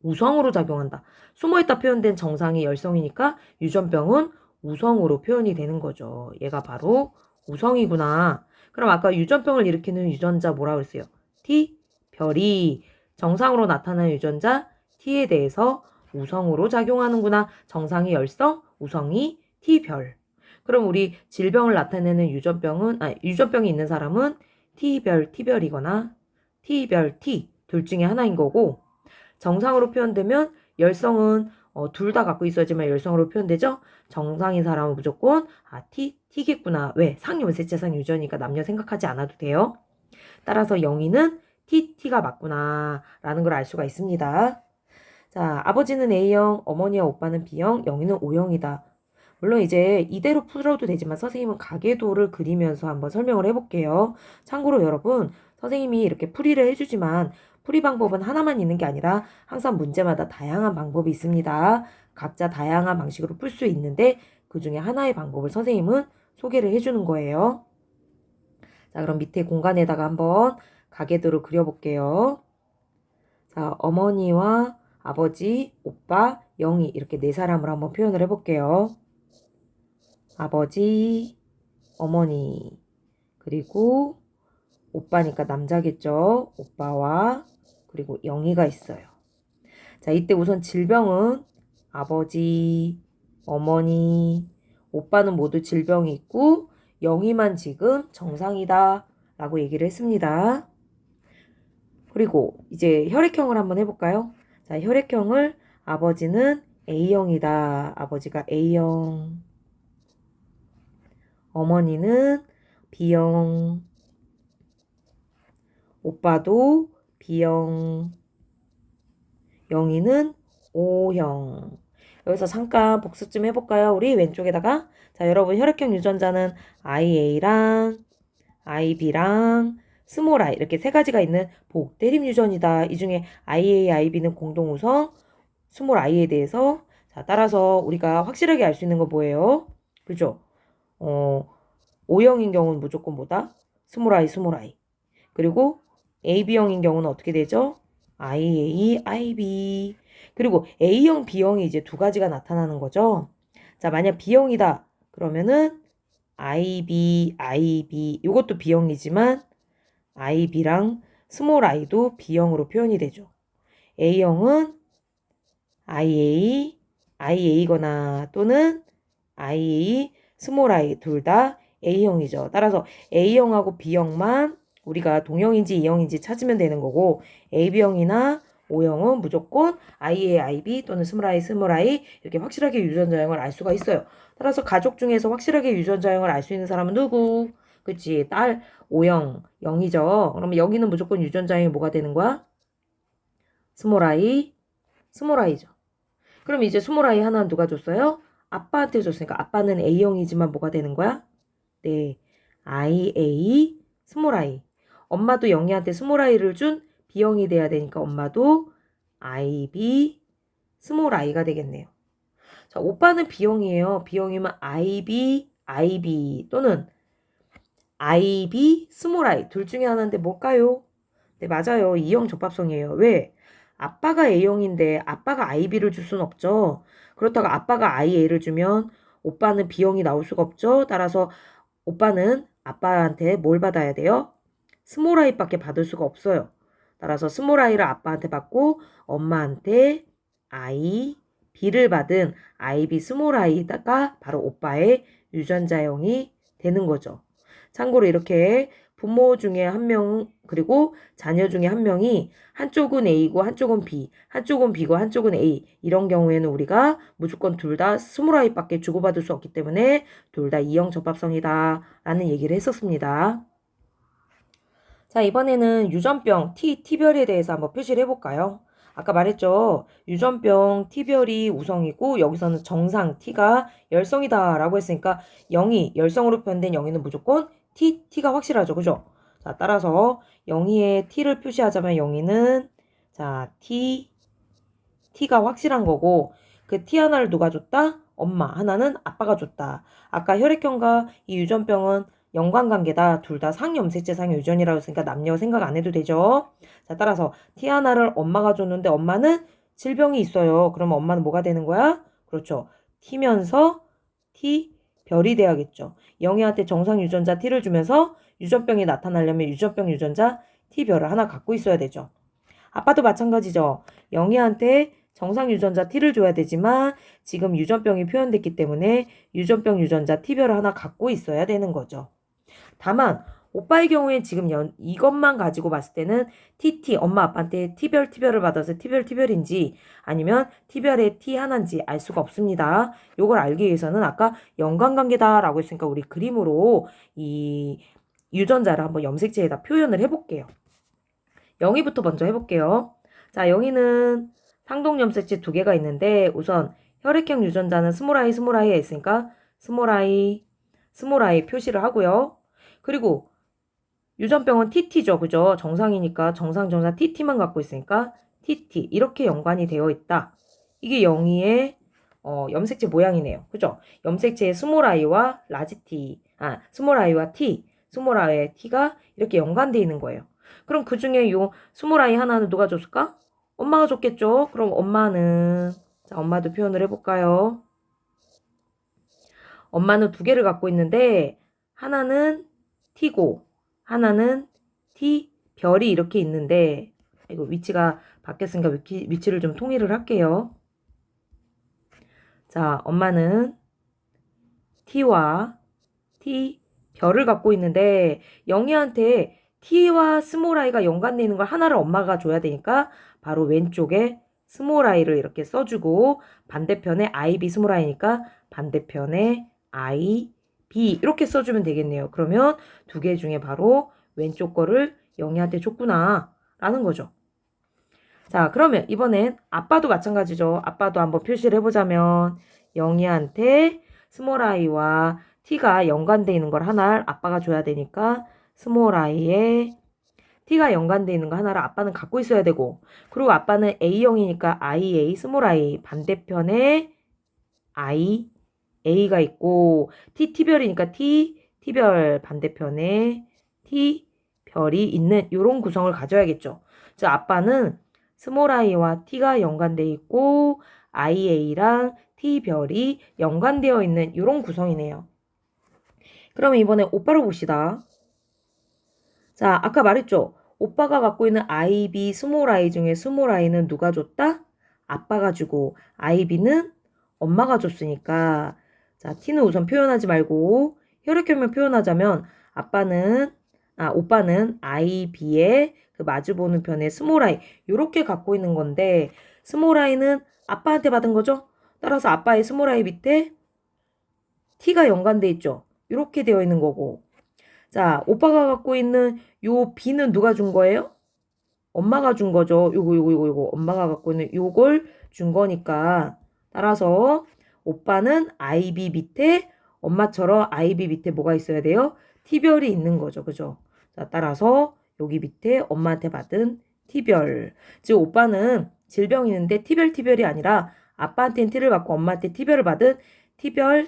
[SPEAKER 1] 우성으로 작용한다. 숨어있다 표현된 정상이 열성이니까 유전병은 우성으로 표현이 되는 거죠. 얘가 바로 우성이구나. 그럼 아까 유전병을 일으키는 유전자 뭐라 그랬어요? T, 별이 정상으로 나타나는 유전자 T에 대해서 우성으로 작용하는구나. 정상이 열성, 우성이 T별. 그럼 우리 질병을 나타내는 유전병이 있는 사람은 T별, T별이거나 T별, T 둘 중에 하나인 거고 정상으로 표현되면 열성은 둘 다 갖고 있어야지만 열성으로 표현되죠. 정상인 사람은 무조건 T겠구나. 왜? 상여물색체상 유전이니까 남녀 생각하지 않아도 돼요. 따라서 영희는 T가 맞구나 라는 걸 알 수가 있습니다. 자, 아버지는 A형, 어머니와 오빠는 B형, 영희는 O형이다. 물론 이제 이대로 풀어도 되지만 선생님은 가계도를 그리면서 한번 설명을 해볼게요. 참고로 여러분, 선생님이 이렇게 풀이를 해주지만 풀이 방법은 하나만 있는 게 아니라 항상 문제마다 다양한 방법이 있습니다. 각자 다양한 방식으로 풀 수 있는데 그 중에 하나의 방법을 선생님은 소개를 해주는 거예요. 자, 그럼 밑에 공간에다가 한번 가계도를 그려볼게요. 자, 어머니와 아버지, 오빠, 영희 이렇게 네 사람을 한번 표현을 해볼게요. 아버지, 어머니, 그리고 오빠니까 남자겠죠. 오빠와 그리고 영희가 있어요. 자, 이때 우선 질병은 아버지, 어머니, 오빠는 모두 질병이 있고 영희만 지금 정상이다 라고 얘기를 했습니다. 그리고 이제 혈액형을 한번 해볼까요? 자, 혈액형을 아버지는 A형이다. 아버지가 A형. 어머니는 B형. 오빠도 B형. 영희는 O형. 여기서 잠깐 복습 좀 해볼까요? 우리 왼쪽에다가 자, 여러분 혈액형 유전자는 IA랑 IB랑 스몰 i 이렇게 세 가지가 있는 복대립 유전이다. 이 중에 IA, IB는 공동우성, 스몰 i에 대해서 자, 따라서 우리가 확실하게 알 수 있는 거 뭐예요? 그죠? O형인 경우는 무조건 뭐다? 스몰 i, 스몰 i. 그리고 AB형인 경우는 어떻게 되죠? IA, IB. 그리고 A형, B형이 이제 두 가지가 나타나는 거죠. 자, 만약 B형이다. 그러면은 IB, IB. 이것도 B형이지만 IB랑 스몰 i도 B형으로 표현이 되죠. A형은 IA, IA거나 또는 IA, 스몰 i 둘 다 A형이죠. 따라서 A형하고 B형만 우리가 동형인지 E형인지 찾으면 되는 거고 AB형이나 O형은 무조건 IA, IB 또는 스몰 i 이렇게 확실하게 유전자형을 알 수가 있어요. 따라서 가족 중에서 확실하게 유전자형을 알 수 있는 사람은 누구? 그치? 딸 O형, 0이죠. 그러면 여기는 무조건 유전자형이 뭐가 되는 거야? 스몰 i죠. 그럼 이제 스몰 i 하나는 누가 줬어요? 아빠한테 줬으니까 아빠는 A형이지만 뭐가 되는 거야? 네, IA, 스몰 i. 엄마도 영희한테 스몰 i를 준 B형이 돼야 되니까 엄마도 IB, 스몰 i가 되겠네요. 자, 오빠는 B형이에요. B형이면 IB 또는 IB, 스몰 i 둘 중에 하나인데 뭘까요? 네, 맞아요. E형 적합성이에요. 왜? 아빠가 A형인데 아빠가 IB를 줄 수는 없죠. 그렇다고 아빠가 IA를 주면 오빠는 B형이 나올 수가 없죠. 따라서 오빠는 아빠한테 뭘 받아야 돼요? 스몰 i밖에 받을 수가 없어요. 따라서 스몰 i를 아빠한테 받고 엄마한테 B를 받은 IB 스몰 i가 바로 오빠의 유전자형이 되는 거죠. 참고로 이렇게 부모 중에 한 명, 그리고 자녀 중에 한 명이 한쪽은 A고 한쪽은 B, 한쪽은 B고 한쪽은 A. 이런 경우에는 우리가 무조건 둘 다 스몰아이밖에 주고받을 수 없기 때문에 둘 다 이형 접합성이다 라는 얘기를 했었습니다. 자, 이번에는 유전병 T별에 대해서 한번 표시를 해볼까요? 아까 말했죠. 유전병 T별이 우성이고 여기서는 정상 T가 열성이다 라고 했으니까 0이 열성으로 표현된 0이는 무조건 T가 확실하죠. 그죠? 자, 따라서 0이의 T를 표시하자면 0이는 자, T가 확실한 거고 그 T 하나를 누가 줬다? 엄마. 하나는 아빠가 줬다. 아까 혈액형과 이 유전병은 연관관계다. 둘 다 상염색체 상유전이라고 했으니까 남녀 생각 안 해도 되죠. 자, 따라서 T 하나를 엄마가 줬는데 엄마는 질병이 있어요. 그러면 엄마는 뭐가 되는 거야? 그렇죠. T면서 T별이 돼야겠죠. 영희한테 정상 유전자 T를 주면서 유전병이 나타나려면 유전병 유전자 T별을 하나 갖고 있어야 되죠. 아빠도 마찬가지죠. 영희한테 정상 유전자 T를 줘야 되지만 지금 유전병이 표현됐기 때문에 유전병 유전자 T별을 하나 갖고 있어야 되는 거죠. 다만 오빠의 경우에 지금 이것만 가지고 봤을 때는 엄마 아빠한테 T별을 받아서 T별인지 아니면 T별의 T 하나인지 알 수가 없습니다. 요걸 알기 위해서는 아까 연관관계다라고 했으니까 우리 그림으로 이 유전자를 한번 염색체에다 표현을 해볼게요. 영희부터 먼저 해볼게요. 자, 영희는 상동염색체 2개가 있는데 우선 혈액형 유전자는 스몰I에 있으니까 스몰I 표시를 하고요. 그리고 유전병은 TT죠. 그죠? 정상이니까 정상 TT만 갖고 있으니까 TT 이렇게 연관이 되어 있다. 이게 영희의 염색체 모양이네요. 그죠? 염색체의 스몰I와 스몰I와 스몰I의 T가 이렇게 연관되어 있는 거예요. 그럼 그 중에 요 스몰I 하나는 누가 줬을까? 엄마가 줬겠죠? 그럼 엄마는, 자, 엄마도 표현을 해볼까요? 엄마는 2개를 갖고 있는데, 하나는 T고, 하나는 T별이 이렇게 있는데, 이거 위치가 바뀌었으니까 위치를 좀 통일을 할게요. 자, 엄마는 T와 T별을 갖고 있는데, 영희한테 T와 스몰I가 연관되어 있는 걸 하나를 엄마가 줘야 되니까 바로 왼쪽에 스몰I를 이렇게 써주고 반대편에 IB 스몰I니까 반대편에 IB 이렇게 써주면 되겠네요. 그러면 2개 중에 바로 왼쪽 거를 영희한테 줬구나 라는 거죠. 자, 그러면 이번엔 아빠도 마찬가지죠. 아빠도 한번 표시를 해보자면 영희한테 스몰I와 T가 연관되어 있는 걸 하나를 아빠가 줘야 되니까 스몰I에 T가 연관되어 있는 거 하나를 아빠는 갖고 있어야 되고 그리고 아빠는 A형이니까 IA 스몰I 반대편에 A가 있고 T별이니까 T별 반대편에 T별이 있는 이런 구성을 가져야겠죠. 즉 아빠는 스몰I와 T가 연관되어 있고 IA랑 T별이 연관되어 있는 이런 구성이네요. 그러면 이번에 오빠를 봅시다. 자, 아까 말했죠. 오빠가 갖고 있는 IB 스몰I 중에 스몰I는 누가 줬다? 아빠가 주고 IB는 엄마가 줬으니까 자, T는 우선 표현하지 말고 혈액형만 표현하자면 오빠는 IB의 그 마주보는 편의 스몰I 요렇게 갖고 있는 건데 스몰I는 아빠한테 받은 거죠? 따라서 아빠의 스몰I 밑에 T가 연관돼 있죠? 이렇게 되어 있는 거고 자, 오빠가 갖고 있는 요 B는 누가 준 거예요? 엄마가 준 거죠. 요거. 엄마가 갖고 있는 요걸 준 거니까. 따라서 오빠는 IB 밑에, 엄마처럼 IB 밑에 뭐가 있어야 돼요? T별이 있는 거죠. 그죠? 자, 따라서 여기 밑에 엄마한테 받은 T별. 즉, 오빠는 질병이 있는데 T별이 아니라 아빠한테는 T를 받고 엄마한테 T별을 받은 T가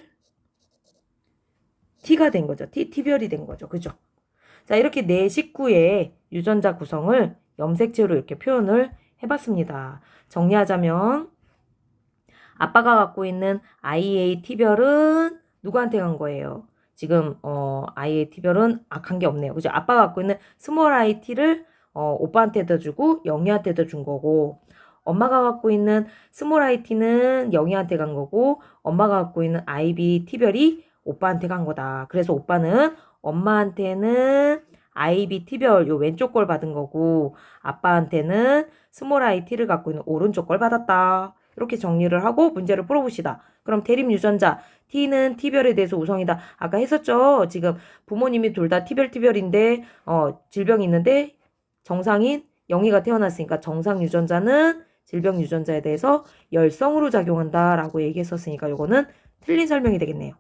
[SPEAKER 1] 된 거죠. T별이 된 거죠. 그죠? 자, 이렇게 내 식구의 유전자 구성을 염색체로 이렇게 표현을 해봤습니다. 정리하자면 아빠가 갖고 있는 IA T별은 누구한테 간 거예요? 지금 IA T별은 간 게 없네요. 그죠? 아빠가 갖고 있는 스몰 I T를 오빠한테도 주고 영희한테도 준 거고 엄마가 갖고 있는 스몰 I T는 영희한테 간 거고 엄마가 갖고 있는 IB T별이 오빠한테 간 거다. 그래서 오빠는 엄마한테는 I, B, T별 요 왼쪽 걸 받은 거고 아빠한테는 스몰 I, T를 갖고 있는 오른쪽 걸 받았다. 이렇게 정리를 하고 문제를 풀어봅시다. 그럼 대립 유전자 T는 T별에 대해서 우성이다. 아까 했었죠. 지금 부모님이 둘 다 T별인데 질병이 있는데 정상인 영희가 태어났으니까 정상 유전자는 질병 유전자에 대해서 열성으로 작용한다 라고 얘기했었으니까 요거는 틀린 설명이 되겠네요.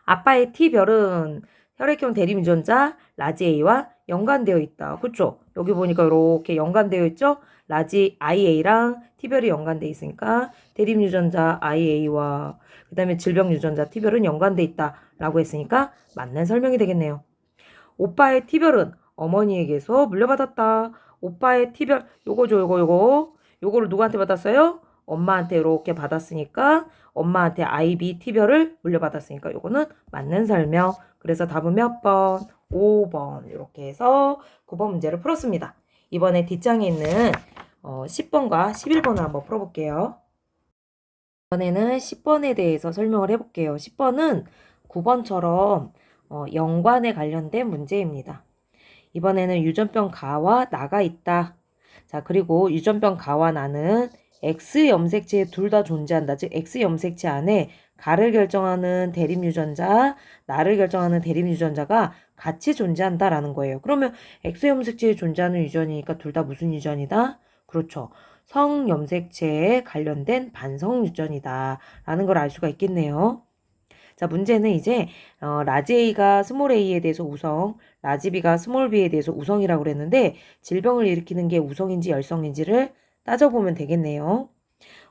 [SPEAKER 1] 아빠의 T별은 혈액형 대립 유전자 라지 A와 연관되어 있다. 그쵸? 여기 보니까 이렇게 연관되어 있죠? 라지 IA랑 T별이 연관되어 있으니까 대립 유전자 IA와 그 다음에 질병 유전자 T별은 연관되어 있다 라고 했으니까 맞는 설명이 되겠네요. 오빠의 T별은 어머니에게서 물려받았다. 오빠의 T별 요거죠. 요거를 누구한테 받았어요? 엄마한테 이렇게 받았으니까 엄마한테 IB T별을 물려받았으니까 요거는 맞는 설명. 그래서 답은 몇 번? 5번. 이렇게 해서 9번 문제를 풀었습니다. 이번에 뒷장에 있는 10번과 11번을 한번 풀어볼게요. 이번에는 10번에 대해서 설명을 해볼게요. 10번은 9번처럼 연관에 관련된 문제입니다. 이번에는 유전병 가와 나가 있다. 자, 그리고 유전병 가와 나는 X 염색체에 둘 다 존재한다. 즉 X 염색체 안에 가를 결정하는 대립 유전자, 나를 결정하는 대립 유전자가 같이 존재한다라는 거예요. 그러면 X 염색체에 존재하는 유전이니까 둘 다 무슨 유전이다? 그렇죠. 성 염색체에 관련된 반성 유전이다. 라는 걸 알 수가 있겠네요. 자, 문제는 이제 라지 A가 스몰 a에 대해서 우성, 라지 B가 스몰 b에 대해서 우성이라고 그랬는데 질병을 일으키는 게 우성인지 열성인지를 따져보면 되겠네요.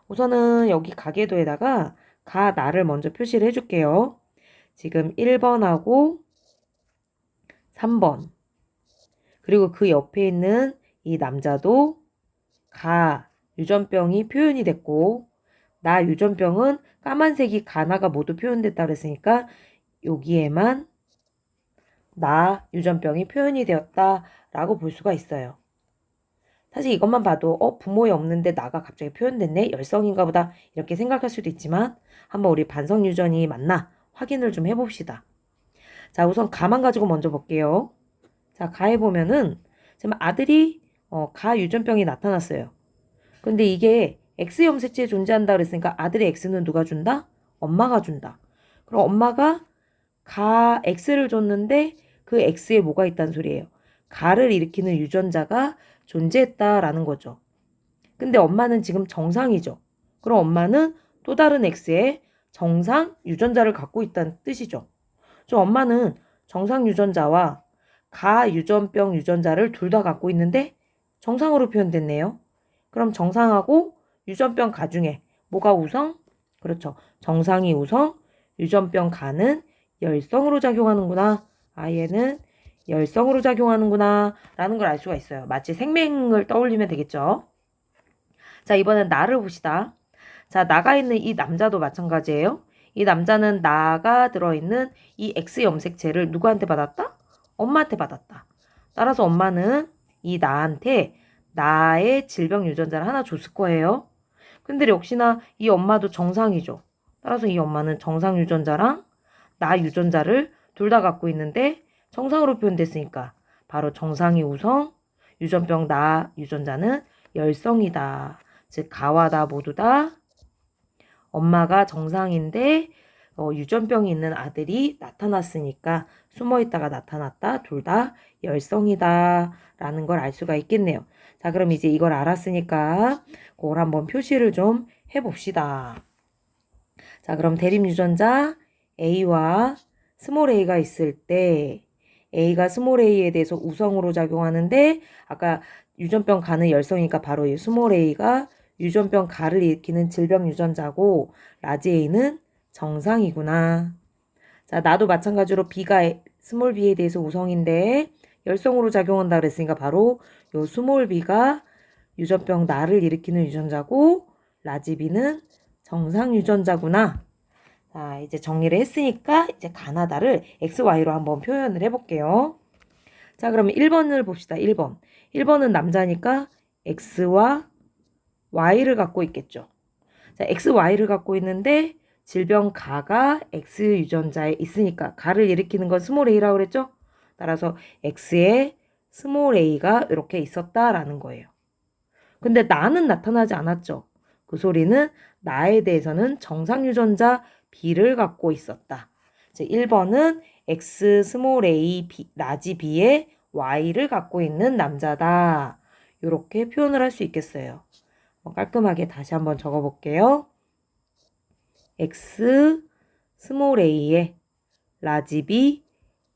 [SPEAKER 1] 우선은 여기 가계도에다가 가, 나를 먼저 표시를 해줄게요. 지금 1번하고 3번 그리고 그 옆에 있는 이 남자도 가 유전병이 표현이 됐고 나 유전병은 까만색이 가나가 모두 표현됐다 그랬으니까 여기에만 나 유전병이 표현이 되었다라고 볼 수가 있어요. 사실 이것만 봐도 부모에 없는데 나가 갑자기 표현됐네? 열성인가 보다 이렇게 생각할 수도 있지만 한번 우리 반성 유전이 맞나 확인을 좀 해봅시다. 자, 우선 가만 가지고 먼저 볼게요. 자, 가에 보면은 지금 아들이 가 유전병이 나타났어요. 근데 이게 X 염색체에 존재한다 그랬으니까 아들의 X는 누가 준다? 엄마가 준다. 그럼 엄마가 가 X를 줬는데 그 X에 뭐가 있다는 소리예요? 가를 일으키는 유전자가 존재했다라는 거죠. 근데 엄마는 지금 정상이죠. 그럼 엄마는 또 다른 X에 정상 유전자를 갖고 있다는 뜻이죠. 저 엄마는 정상 유전자와 가 유전병 유전자를 둘 다 갖고 있는데 정상으로 표현됐네요. 그럼 정상하고 유전병 가 중에 뭐가 우성? 그렇죠. 정상이 우성, 유전병 가는 열성으로 작용하는구나. 얘는 열성으로 작용하는구나 라는 걸 알 수가 있어요. 마치 생명을 떠올리면 되겠죠. 자, 이번엔 나를 봅시다. 자, 나가 있는 이 남자도 마찬가지예요. 이 남자는 나가 들어있는 이 X 염색체를 누구한테 받았다? 엄마한테 받았다. 따라서 엄마는 이 나한테 나의 질병 유전자를 하나 줬을 거예요. 근데 역시나 이 엄마도 정상이죠. 따라서 이 엄마는 정상 유전자랑 나 유전자를 둘 다 갖고 있는데 정상으로 표현됐으니까 바로 정상이 우성, 유전병 나 유전자는 열성이다. 즉 가와 나 모두 다 엄마가 정상인데 유전병이 있는 아들이 나타났으니까 숨어있다가 나타났다. 둘 다 열성이다. 라는 걸 알 수가 있겠네요. 자, 그럼 이제 이걸 알았으니까 그걸 한번 표시를 좀 해봅시다. 자, 그럼 대립 유전자 A와 스몰 a가 있을 때 A가 스몰 a에 대해서 우성으로 작용하는데 아까 유전병 가는 열성이니까 바로 이 스몰 a가 유전병 가를 일으키는 질병 유전자고 라지 A는 정상이구나. 자, 나도 마찬가지로 B가 스몰 b에 대해서 우성인데 열성으로 작용한다 그랬으니까 바로 요 스몰 b가 유전병 나를 일으키는 유전자고 라지 B는 정상 유전자구나. 자, 이제 정리를 했으니까 이제 가나다를 XY로 한번 표현을 해볼게요. 자, 그러면 1번을 봅시다. 1번. 1번은 남자니까 X와 Y를 갖고 있겠죠. 자, XY를 갖고 있는데 질병 가가 X 유전자에 있으니까 가를 일으키는 건 스몰 a라고 그랬죠? 따라서 X에 스몰 a가 이렇게 있었다라는 거예요. 근데 나는 나타나지 않았죠. 그 소리는 나에 대해서는 정상 유전자 B를 갖고 있었다. 1번은 X 스몰 a B, 라지 B에 Y를 갖고 있는 남자다. 이렇게 표현을 할 수 있겠어요. 깔끔하게 다시 한번 적어볼게요. X 스몰 a에 라지 B,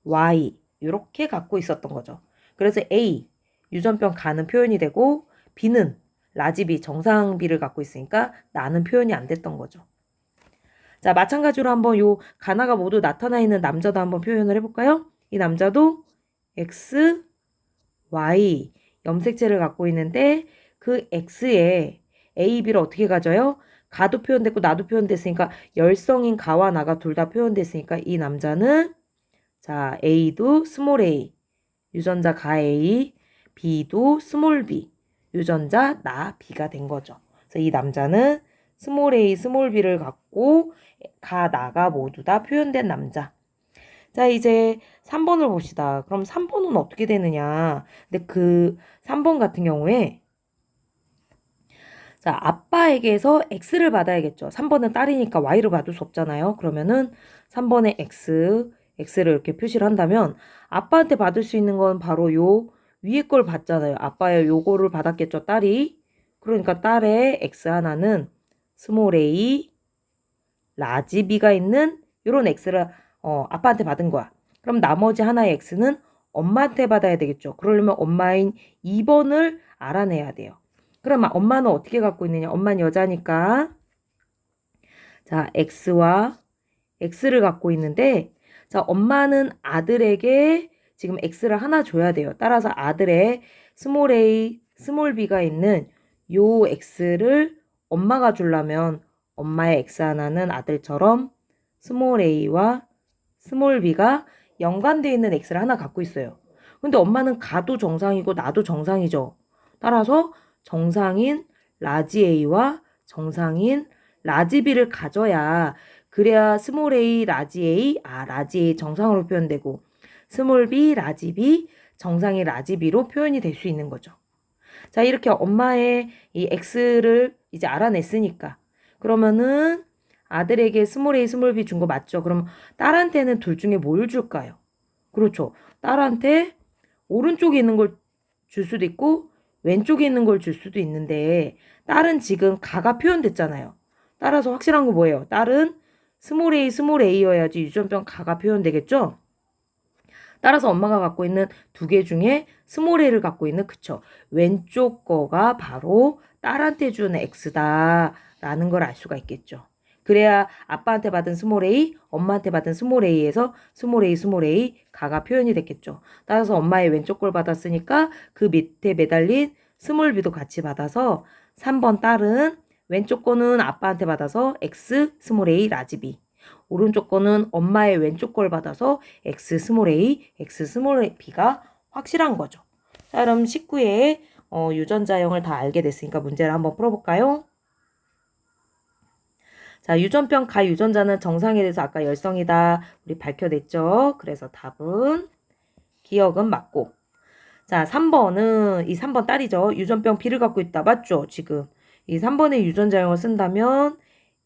[SPEAKER 1] Y 이렇게 갖고 있었던 거죠. 그래서 A 유전병 가는 표현이 되고 B는 라지 B 정상 B를 갖고 있으니까 나는 표현이 안 됐던 거죠. 자, 마찬가지로 한번 요 가나가 모두 나타나 있는 남자도 한번 표현을 해볼까요? 이 남자도 X, Y 염색체를 갖고 있는데 그 X에 A, B를 어떻게 가져요? 가도 표현됐고 나도 표현됐으니까 열성인 가와 나가 둘 다 표현됐으니까 이 남자는 자 A도 스몰 a 유전자 가 A, B도 스몰 b 유전자 나 B가 된 거죠. 그래서 이 남자는 스몰 a, 스몰 b를 갖고 가 나가 모두 다 표현된 남자. 자, 이제 3번을 봅시다. 그럼 3번은 어떻게 되느냐? 근데 그 3번 같은 경우에 자, 아빠에게서 X를 받아야겠죠. 3번은 딸이니까 Y를 받을 수 없잖아요. 그러면은 3번에 X를 이렇게 표시를 한다면 아빠한테 받을 수 있는 건 바로 요 위에 걸 받잖아요. 아빠의 요거를 받았겠죠, 딸이. 그러니까 딸의 X 하나는 스몰 a, 라지 B가 있는 요런 X를 아빠한테 받은 거야. 그럼 나머지 하나의 X는 엄마한테 받아야 되겠죠. 그러려면 엄마인 2번을 알아내야 돼요. 그럼 엄마는 어떻게 갖고 있느냐? 엄마는 여자니까 자 X와 X를 갖고 있는데 자 엄마는 아들에게 지금 X를 하나 줘야 돼요. 따라서 아들의 스몰 a, 스몰 b가 있는 요 X를 엄마가 주려면 엄마의 X 하나는 아들처럼 스몰 a와 스몰 b가 연관되어 있는 X를 하나 갖고 있어요. 근데 엄마는 가도 정상이고 나도 정상이죠. 따라서 정상인 라지 A와 정상인 라지 B를 가져야 그래야 스몰 a, 라지 A, 라지 A 정상으로 표현되고 스몰 b, 라지 B, 정상인 라지 B로 표현이 될 수 있는 거죠. 자, 이렇게 엄마의 이 X를 이제 알아냈으니까 그러면은 아들에게 스몰 a, 스몰 b 준 거 맞죠? 그럼 딸한테는 둘 중에 뭘 줄까요? 그렇죠. 딸한테 오른쪽에 있는 걸 줄 수도 있고 왼쪽에 있는 걸 줄 수도 있는데 딸은 지금 가가 표현됐잖아요. 따라서 확실한 거 뭐예요? 딸은 스몰 a, 스몰 a여야지 유전병 가가 표현되겠죠? 따라서 엄마가 갖고 있는 두 개 중에 스몰 a를 갖고 있는 그쵸. 왼쪽 거가 바로 딸한테 준 X다라는 걸 알 수가 있겠죠. 그래야 아빠한테 받은 스몰 a, 엄마한테 받은 스몰 a에서 스몰 a, 스몰 a 가가 표현이 됐겠죠. 따라서 엄마의 왼쪽 걸 받았으니까 그 밑에 매달린 스몰 b도 같이 받아서 3번 딸은 왼쪽 거는 아빠한테 받아서 X 스몰 a 라지 b. 오른쪽 거는 엄마의 왼쪽 걸 받아서 X 스몰 a, X 스몰 b가 확실한 거죠. 자, 그럼 19의 유전자형을 다 알게 됐으니까 문제를 한번 풀어볼까요? 자, 유전병 가 유전자는 정상에 대해서 아까 열성이다 우리 밝혀냈죠. 그래서 답은 기억은 맞고. 자, 3번은 이 3번 딸이죠. 유전병 B를 갖고 있다. 맞죠? 지금 이 3번의 유전자형을 쓴다면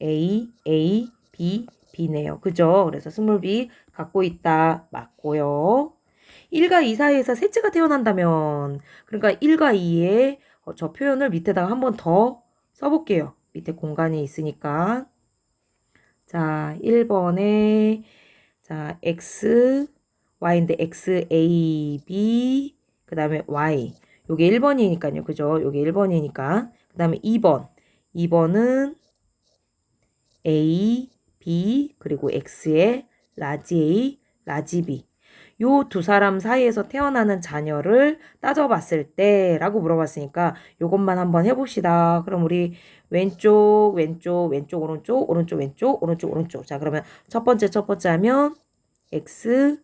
[SPEAKER 1] A, A, B, B네요. 그죠? 그래서 스몰 B 갖고 있다. 맞고요. 1과 2 사이에서 셋째가 태어난다면 그러니까 1과 2의 저 표현을 밑에다가 한 번 더 써볼게요. 밑에 공간이 있으니까. 자, 1번에 자, X, Y인데 X, A, B 그 다음에 Y 요게 1번이니까요. 그죠? 요게 1번이니까 그 다음에 2번 2번은 A, B 그리고 X에 라지 A, 라지 B 요 두 사람 사이에서 태어나는 자녀를 따져봤을 때 라고 물어봤으니까 요것만 한번 해봅시다. 그럼 우리 왼쪽 왼쪽 왼쪽 오른쪽 오른쪽 왼쪽 오른쪽 오른쪽 자 그러면 첫 번째 하면 X,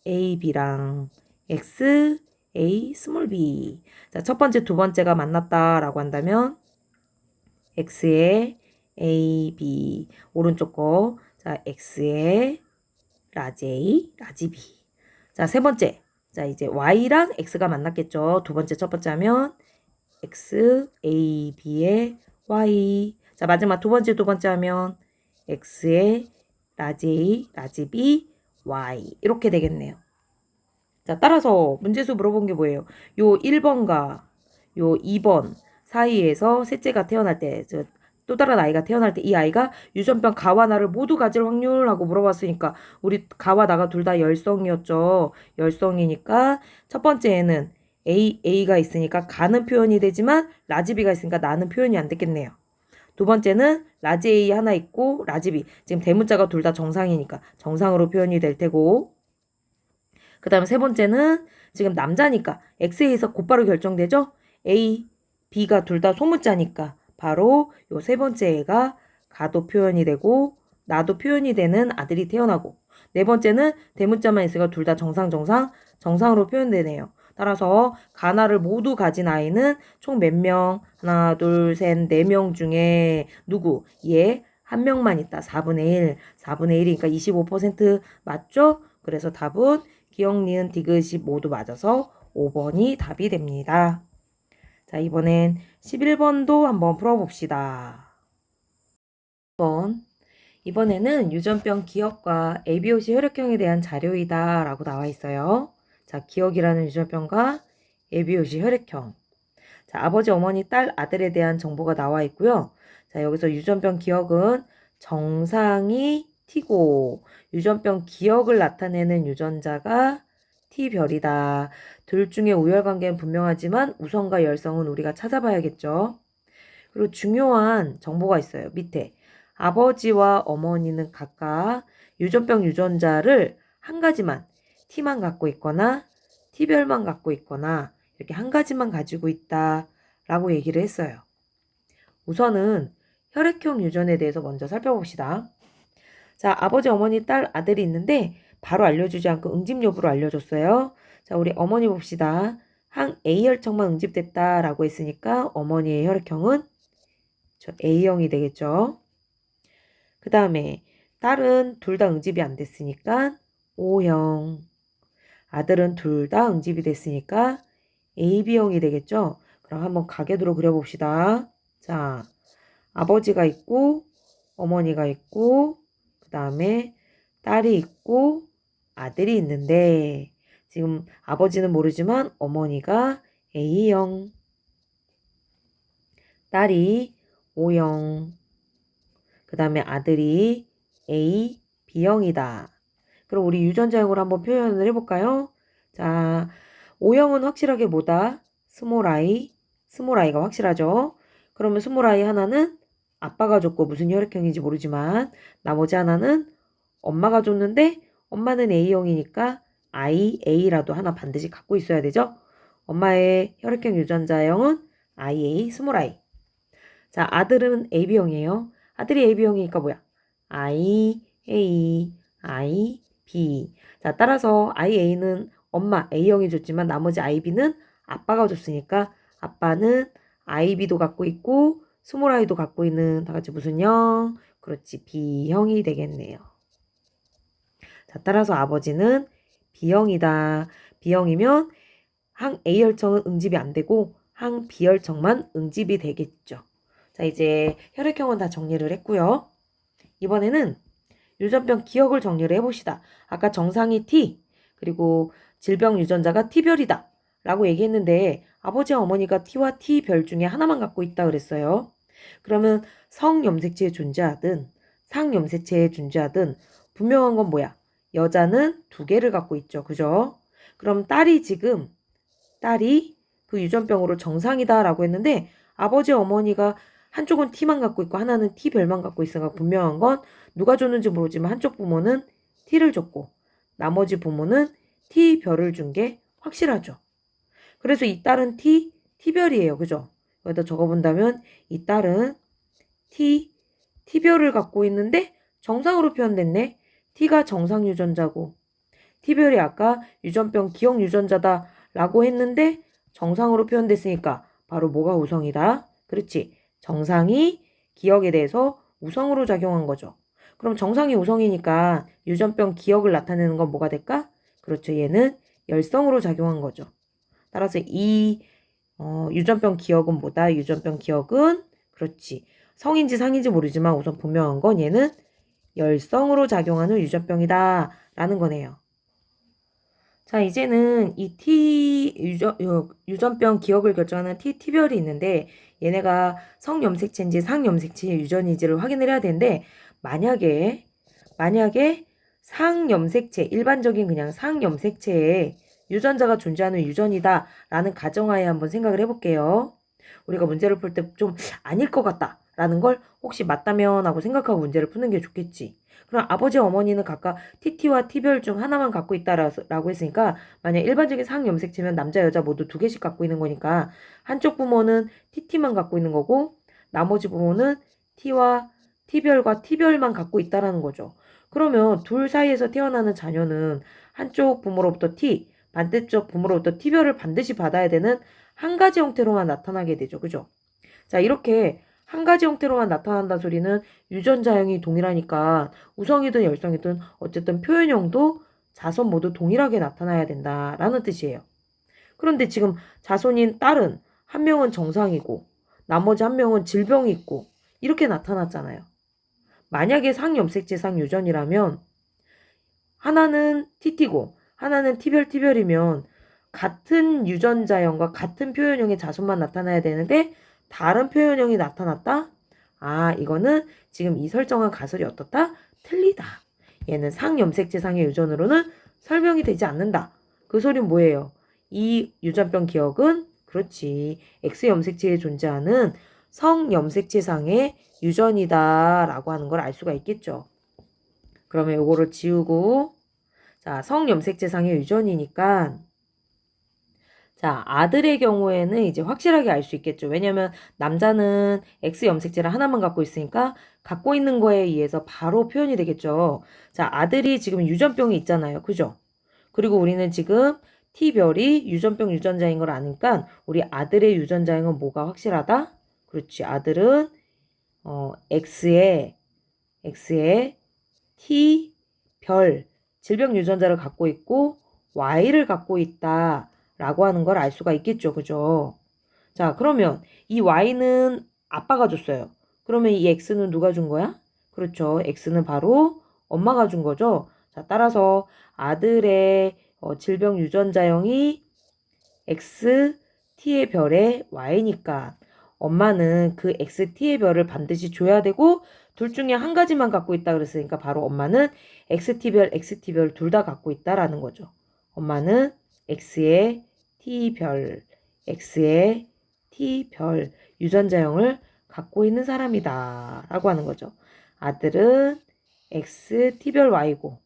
[SPEAKER 1] A, B랑 X, A, 스몰 b 자 첫 번째 두 번째가 만났다라고 한다면 X에 A, B 오른쪽 거 자 X에 라지 A, 라지 B 자, 세 번째. 자, 이제 y랑 x가 만났겠죠. 두 번째 첫 번째 하면 x, a, b의 y. 자, 마지막 두 번째 하면 x의 라지 a, 라지 b, y. 이렇게 되겠네요. 자, 따라서 문제수 물어본 게 뭐예요? 요 1번과 요 2번 사이에서 셋째가 태어날 때, 또 다른 아이가 태어날 때 이 아이가 유전병 가와 나를 모두 가질 확률하고 물어봤으니까 우리 가와 나가 둘 다 열성이었죠. 열성이니까 첫 번째에는 A가 있으니까 가는 표현이 되지만 라지 B가 있으니까 나는 표현이 안 됐겠네요. 두 번째는 라지 A 하나 있고 라지 B. 지금 대문자가 둘 다 정상이니까 정상으로 표현이 될 테고, 그 다음에 세 번째는 지금 남자니까 X에서 곧바로 결정되죠? A, B가 둘 다 소문자니까 바로 요 세 번째 애가 가도 표현이 되고 나도 표현이 되는 아들이 태어나고, 네 번째는 대문자만 있으니까 둘 다 정상으로 표현되네요. 따라서 가나를 모두 가진 아이는 총 몇 명? 하나, 둘, 셋, 네 명 중에 누구? 얘 한 명만 있다. 4분의 1. 4분의 1이니까 25% 맞죠? 그래서 답은 기억, 니은, 디귿이 모두 맞아서 5번이 답이 됩니다. 자, 이번엔 11번도 한번 풀어봅시다. 이번에는 유전병 기억과 ABOC 혈액형에 대한 자료이다 라고 나와 있어요. 자, 기억이라는 유전병과 ABOC 혈액형. 자, 아버지, 어머니, 딸, 아들에 대한 정보가 나와 있고요. 자, 여기서 유전병 기억은 정상이 T고 유전병 기억을 나타내는 유전자가 T별이다. 둘 중에 우열관계는 분명하지만 우성과 열성은 우리가 찾아봐야겠죠. 그리고 중요한 정보가 있어요. 밑에 아버지와 어머니는 각각 유전병 유전자를 한 가지만 T만 갖고 있거나 T별만 갖고 있거나 이렇게 한 가지만 가지고 있다 라고 얘기를 했어요. 우선은 혈액형 유전에 대해서 먼저 살펴봅시다. 자, 아버지, 어머니, 딸, 아들이 있는데 바로 알려주지 않고 응집 여부로 알려줬어요. 자, 우리 어머니 봅시다. 항 A혈청만 응집됐다 라고 했으니까 어머니의 혈액형은 A형이 되겠죠. 그 다음에 딸은 둘 다 응집이 안 됐으니까 O형. 아들은 둘 다 응집이 됐으니까 AB형이 되겠죠. 그럼 한번 가계도로 그려봅시다. 자, 아버지가 있고 어머니가 있고 그 다음에 딸이 있고 아들이 있는데 지금 아버지는 모르지만 어머니가 A형, 딸이 O형, 그 다음에 아들이 A, B형이다. 그럼 우리 유전자형으로 한번 표현을 해볼까요? 자, O형은 확실하게 뭐다? 스몰 i가 확실하죠? 그러면 스몰 i 하나는 아빠가 줬고 무슨 혈액형인지 모르지만 나머지 하나는 엄마가 줬는데 엄마는 A형이니까 IA라도 하나 반드시 갖고 있어야 되죠? 엄마의 혈액형 유전자형은 IA, 스몰 i. 자, 아들은 AB형이에요. 아들이 AB형이니까 뭐야? IA, IB. 자, 따라서 IA는 엄마 A형이 줬지만 나머지 IB는 아빠가 줬으니까 아빠는 IB도 갖고 있고 스몰 i도 갖고 있는 다 같이 무슨 형? 그렇지, B형이 되겠네요. 자, 따라서 아버지는 B형이다. B형이면 항 A혈청은 응집이 안 되고 항 B혈청만 응집이 되겠죠. 자, 이제 혈액형은 다 정리를 했고요. 이번에는 유전병 기억을 정리를 해봅시다. 아까 정상이 T, 그리고 질병 유전자가 T별이다 라고 얘기했는데 아버지와 어머니가 T와 T별 중에 하나만 갖고 있다 그랬어요. 그러면 성염색체에 존재하든 상염색체에 존재하든 분명한 건 뭐야? 여자는 두 개를 갖고 있죠. 그죠? 그럼 딸이 그 유전병으로 정상이다 라고 했는데 아버지 어머니가 한쪽은 T만 갖고 있고 하나는 T별만 갖고 있으니까 분명한 건 누가 줬는지 모르지만 한쪽 부모는 T를 줬고 나머지 부모는 T별을 준 게 확실하죠. 그래서 이 딸은 T별이에요. 그죠? 여기다 적어본다면 이 딸은 T별을 갖고 있는데 정상으로 표현됐네. T가 정상 유전자고 T별이 아까 유전병 기억 유전자다 라고 했는데 정상으로 표현됐으니까 바로 뭐가 우성이다? 그렇지. 정상이 기억에 대해서 우성으로 작용한 거죠. 그럼 정상이 우성이니까 유전병 기억을 나타내는 건 뭐가 될까? 그렇죠. 얘는 열성으로 작용한 거죠. 따라서 이 유전병 기억은 뭐다? 유전병 기억은 그렇지. 성인지 상인지 모르지만 우선 분명한 건 얘는 열성으로 작용하는 유전병이다 라는 거네요. 자, 이제는 이 유전병 기억을 결정하는 T별이 있는데 얘네가 성염색체인지 상염색체의 유전인지를 확인을 해야 되는데 만약에 상염색체, 일반적인 그냥 상염색체에 유전자가 존재하는 유전이다 라는 가정하에 한번 생각을 해볼게요. 우리가 문제를 풀 때 좀 아닐 것 같다 라는 걸 혹시 맞다면 하고 생각하고 문제를 푸는 게 좋겠지. 그럼 아버지 어머니는 각각 TT와 T별 중 하나만 갖고 있다라고 했으니까 만약 일반적인 상염색체면 남자 여자 모두 2개씩 갖고 있는 거니까 한쪽 부모는 TT만 갖고 있는 거고 나머지 부모는 T별과 T별만 갖고 있다라는 거죠. 그러면 둘 사이에서 태어나는 자녀는 한쪽 부모로부터 T, 반대쪽 부모로부터 T별을 반드시 받아야 되는 한 가지 형태로만 나타나게 되죠. 그죠? 자, 이렇게 한 가지 형태로만 나타난다는 소리는 유전자형이 동일하니까 우성이든 열성이든 어쨌든 표현형도 자손 모두 동일하게 나타나야 된다라는 뜻이에요. 그런데 지금 자손인 딸은 한 명은 정상이고 나머지 한 명은 질병이 있고 이렇게 나타났잖아요. 만약에 상염색체 상유전이라면 하나는 TT고 하나는 T별이면 같은 유전자형과 같은 표현형의 자손만 나타나야 되는데 다른 표현형이 나타났다? 아, 이거는 지금 이 설정한 가설이 어떻다? 틀리다. 얘는 상염색체상의 유전으로는 설명이 되지 않는다. 그 소리는 뭐예요? 이 유전병 기억은 그렇지. X염색체에 존재하는 성염색체상의 유전이다 라고 하는 걸 알 수가 있겠죠. 그러면 요거를 지우고 자, 성염색체상의 유전이니까 자, 아들의 경우에는 이제 확실하게 알 수 있겠죠. 왜냐면 남자는 X염색체를 하나만 갖고 있으니까 갖고 있는 거에 의해서 바로 표현이 되겠죠. 자, 아들이 지금 유전병이 있잖아요. 그죠? 그리고 우리는 지금 T별이 유전병 유전자인 걸 아니까 우리 아들의 유전자형은 뭐가 확실하다? 그렇지. 아들은 X의 T별 질병 유전자를 갖고 있고 Y를 갖고 있다. 라고 하는 걸 알 수가 있겠죠. 그죠? 자, 그러면 이 Y는 아빠가 줬어요. 그러면 이 X는 누가 준 거야? 그렇죠. X는 바로 엄마가 준 거죠. 자, 따라서 아들의 질병 유전자형이 XT의 별에 Y니까 엄마는 그 XT의 별을 반드시 줘야 되고 둘 중에 한 가지만 갖고 있다 그랬으니까 바로 엄마는 XT별 둘 다 갖고 있다라는 거죠. 엄마는 X의 X의 T별 유전자형을 갖고 있는 사람이다 라고 하는 거죠. 아들은 XT별 Y고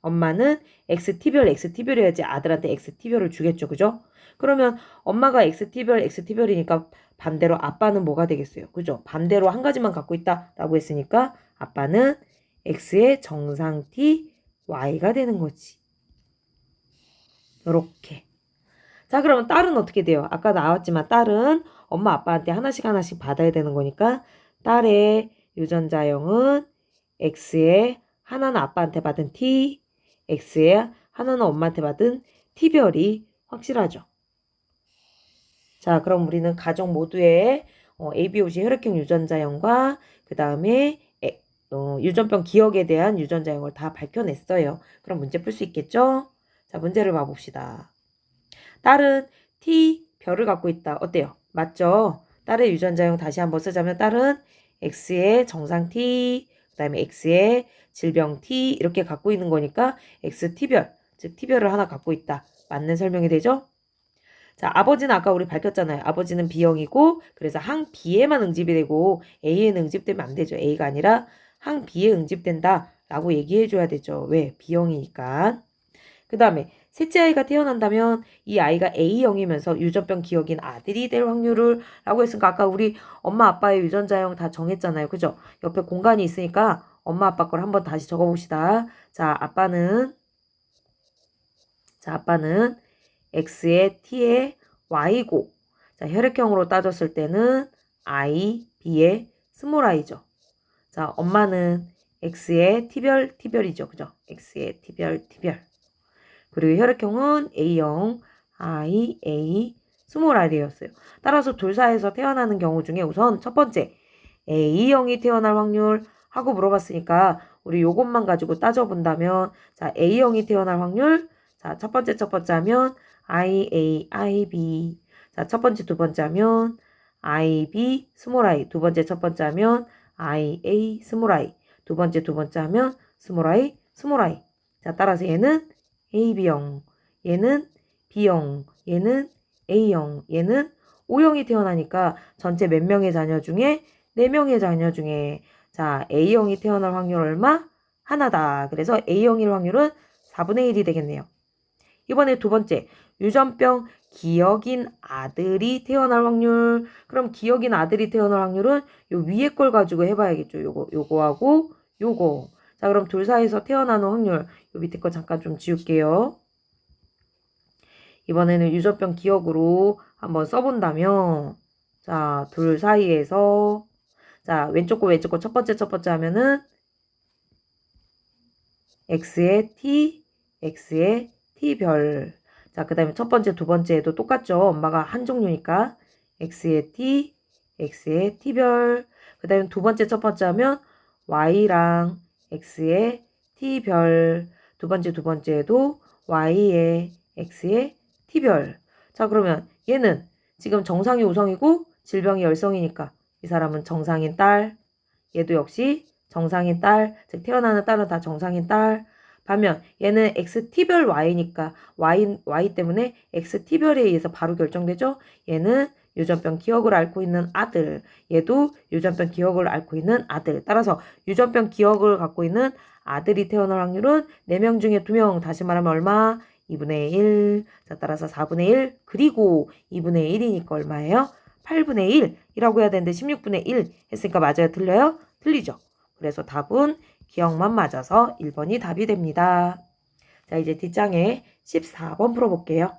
[SPEAKER 1] 엄마는 XT별이어야지 아들한테 XT별을 주겠죠. 그죠? 그러면 엄마가 XT별이니까 반대로 아빠는 뭐가 되겠어요? 그죠? 반대로 한 가지만 갖고 있다라고 했으니까 아빠는 X의 정상 T, Y가 되는 거지. 요렇게. 자, 그러면 딸은 어떻게 돼요? 아까 나왔지만 딸은 엄마 아빠한테 하나씩 받아야 되는 거니까 딸의 유전자형은 X의 하나는 아빠한테 받은 T, X의 하나는 엄마한테 받은 T별이 확실하죠. 자, 그럼 우리는 가족 모두의 ABOC 혈액형 유전자형과 그 다음에 유전병 기억에 대한 유전자형을 다 밝혀냈어요. 그럼 문제 풀 수 있겠죠? 자, 문제를 봐봅시다. 딸은 T별을 갖고 있다. 어때요? 맞죠? 딸의 유전자형 다시 한번 쓰자면 딸은 X의 정상 T, 그 다음에 X의 질병 T 이렇게 갖고 있는 거니까 XT별, 즉 T별을 하나 갖고 있다. 맞는 설명이 되죠? 자, 아버지는 아까 우리 밝혔잖아요. 아버지는 B형이고 그래서 항 B에만 응집이 되고 A에는 응집되면 안 되죠. A가 아니라 항 B에 응집된다 라고 얘기해 줘야 되죠. 왜? B형이니까. 그 다음에 셋째 아이가 태어난다면 이 아이가 A형이면서 유전병 기억인 아들이 될 확률을 라고 했으니까 아까 우리 엄마 아빠의 유전자형 다 정했잖아요. 그죠? 옆에 공간이 있으니까 엄마 아빠 걸 한번 다시 적어봅시다. 자, 아빠는 X의 T의 Y고 자, 혈액형으로 따졌을 때는 I, B의 스몰 i죠. 자, 엄마는 X의 T별이죠. 그죠? X의 T별. 그리고 혈액형은 A형, IA, 스몰 R이었어요. 따라서 둘 사이에서 태어나는 경우 중에 우선 첫 번째 A형이 태어날 확률 하고 물어봤으니까 우리 요것만 가지고 따져본다면 자 A형이 태어날 확률 자 첫 번째 하면 IA, IB 자 첫 번째 두 번째 하면 IB 스몰 I 두 번째 첫 번째 하면 IA 스몰 I 두 번째 하면 스몰 I 스몰 I 자 따라서 얘는 AB형 얘는 B형 얘는 A형 얘는 O형이 태어나니까 전체 몇 명의 자녀 중에 4명의 자녀 중에 자 A형이 태어날 확률 얼마? 하나다. 그래서 A형일 확률은 4분의 1이 되겠네요. 이번에 두 번째 유전병 기억인 아들이 태어날 확률. 그럼 기억인 아들이 태어날 확률은 요 위에 걸 가지고 해봐야겠죠. 요거하고 요거. 자 그럼 둘 사이에서 태어나는 확률 요 밑에 거 잠깐 좀 지울게요. 이번에는 유전병 기억으로 한번 써본다면 자 둘 사이에서 자 왼쪽 거 첫 번째 하면은 x의 t, x의 t별. 자 그 다음에 첫 번째 두 번째에도 똑같죠. 엄마가 한 종류니까 x의 t, x의 t별. 그 다음에 두 번째 첫 번째 하면 y랑 x의 t별. 두 번째에도 y의 x의 t별. 자 그러면 얘는 지금 정상이 우성이고 질병이 열성이니까 이 사람은 정상인 딸. 얘도 역시 정상인 딸. 즉 태어나는 딸은 다 정상인 딸. 반면 얘는 XT별 Y니까 Y 때문에 XT별에 의해서 바로 결정되죠. 얘는 유전병 기억을 앓고 있는 아들. 얘도 유전병 기억을 앓고 있는 아들. 따라서 유전병 기억을 갖고 있는 아들이 태어날 확률은 4명 중에 2명. 다시 말하면 얼마? 2분의 1. 자, 따라서 4분의 1. 그리고 2분의 1이니까 얼마예요? 8분의 1이라고 해야 되는데 16분의 1 했으니까 맞아요? 틀려요? 틀리죠. 그래서 답은 기억만 맞아서 1번이 답이 됩니다. 자, 이제 뒷장에 14번 풀어볼게요.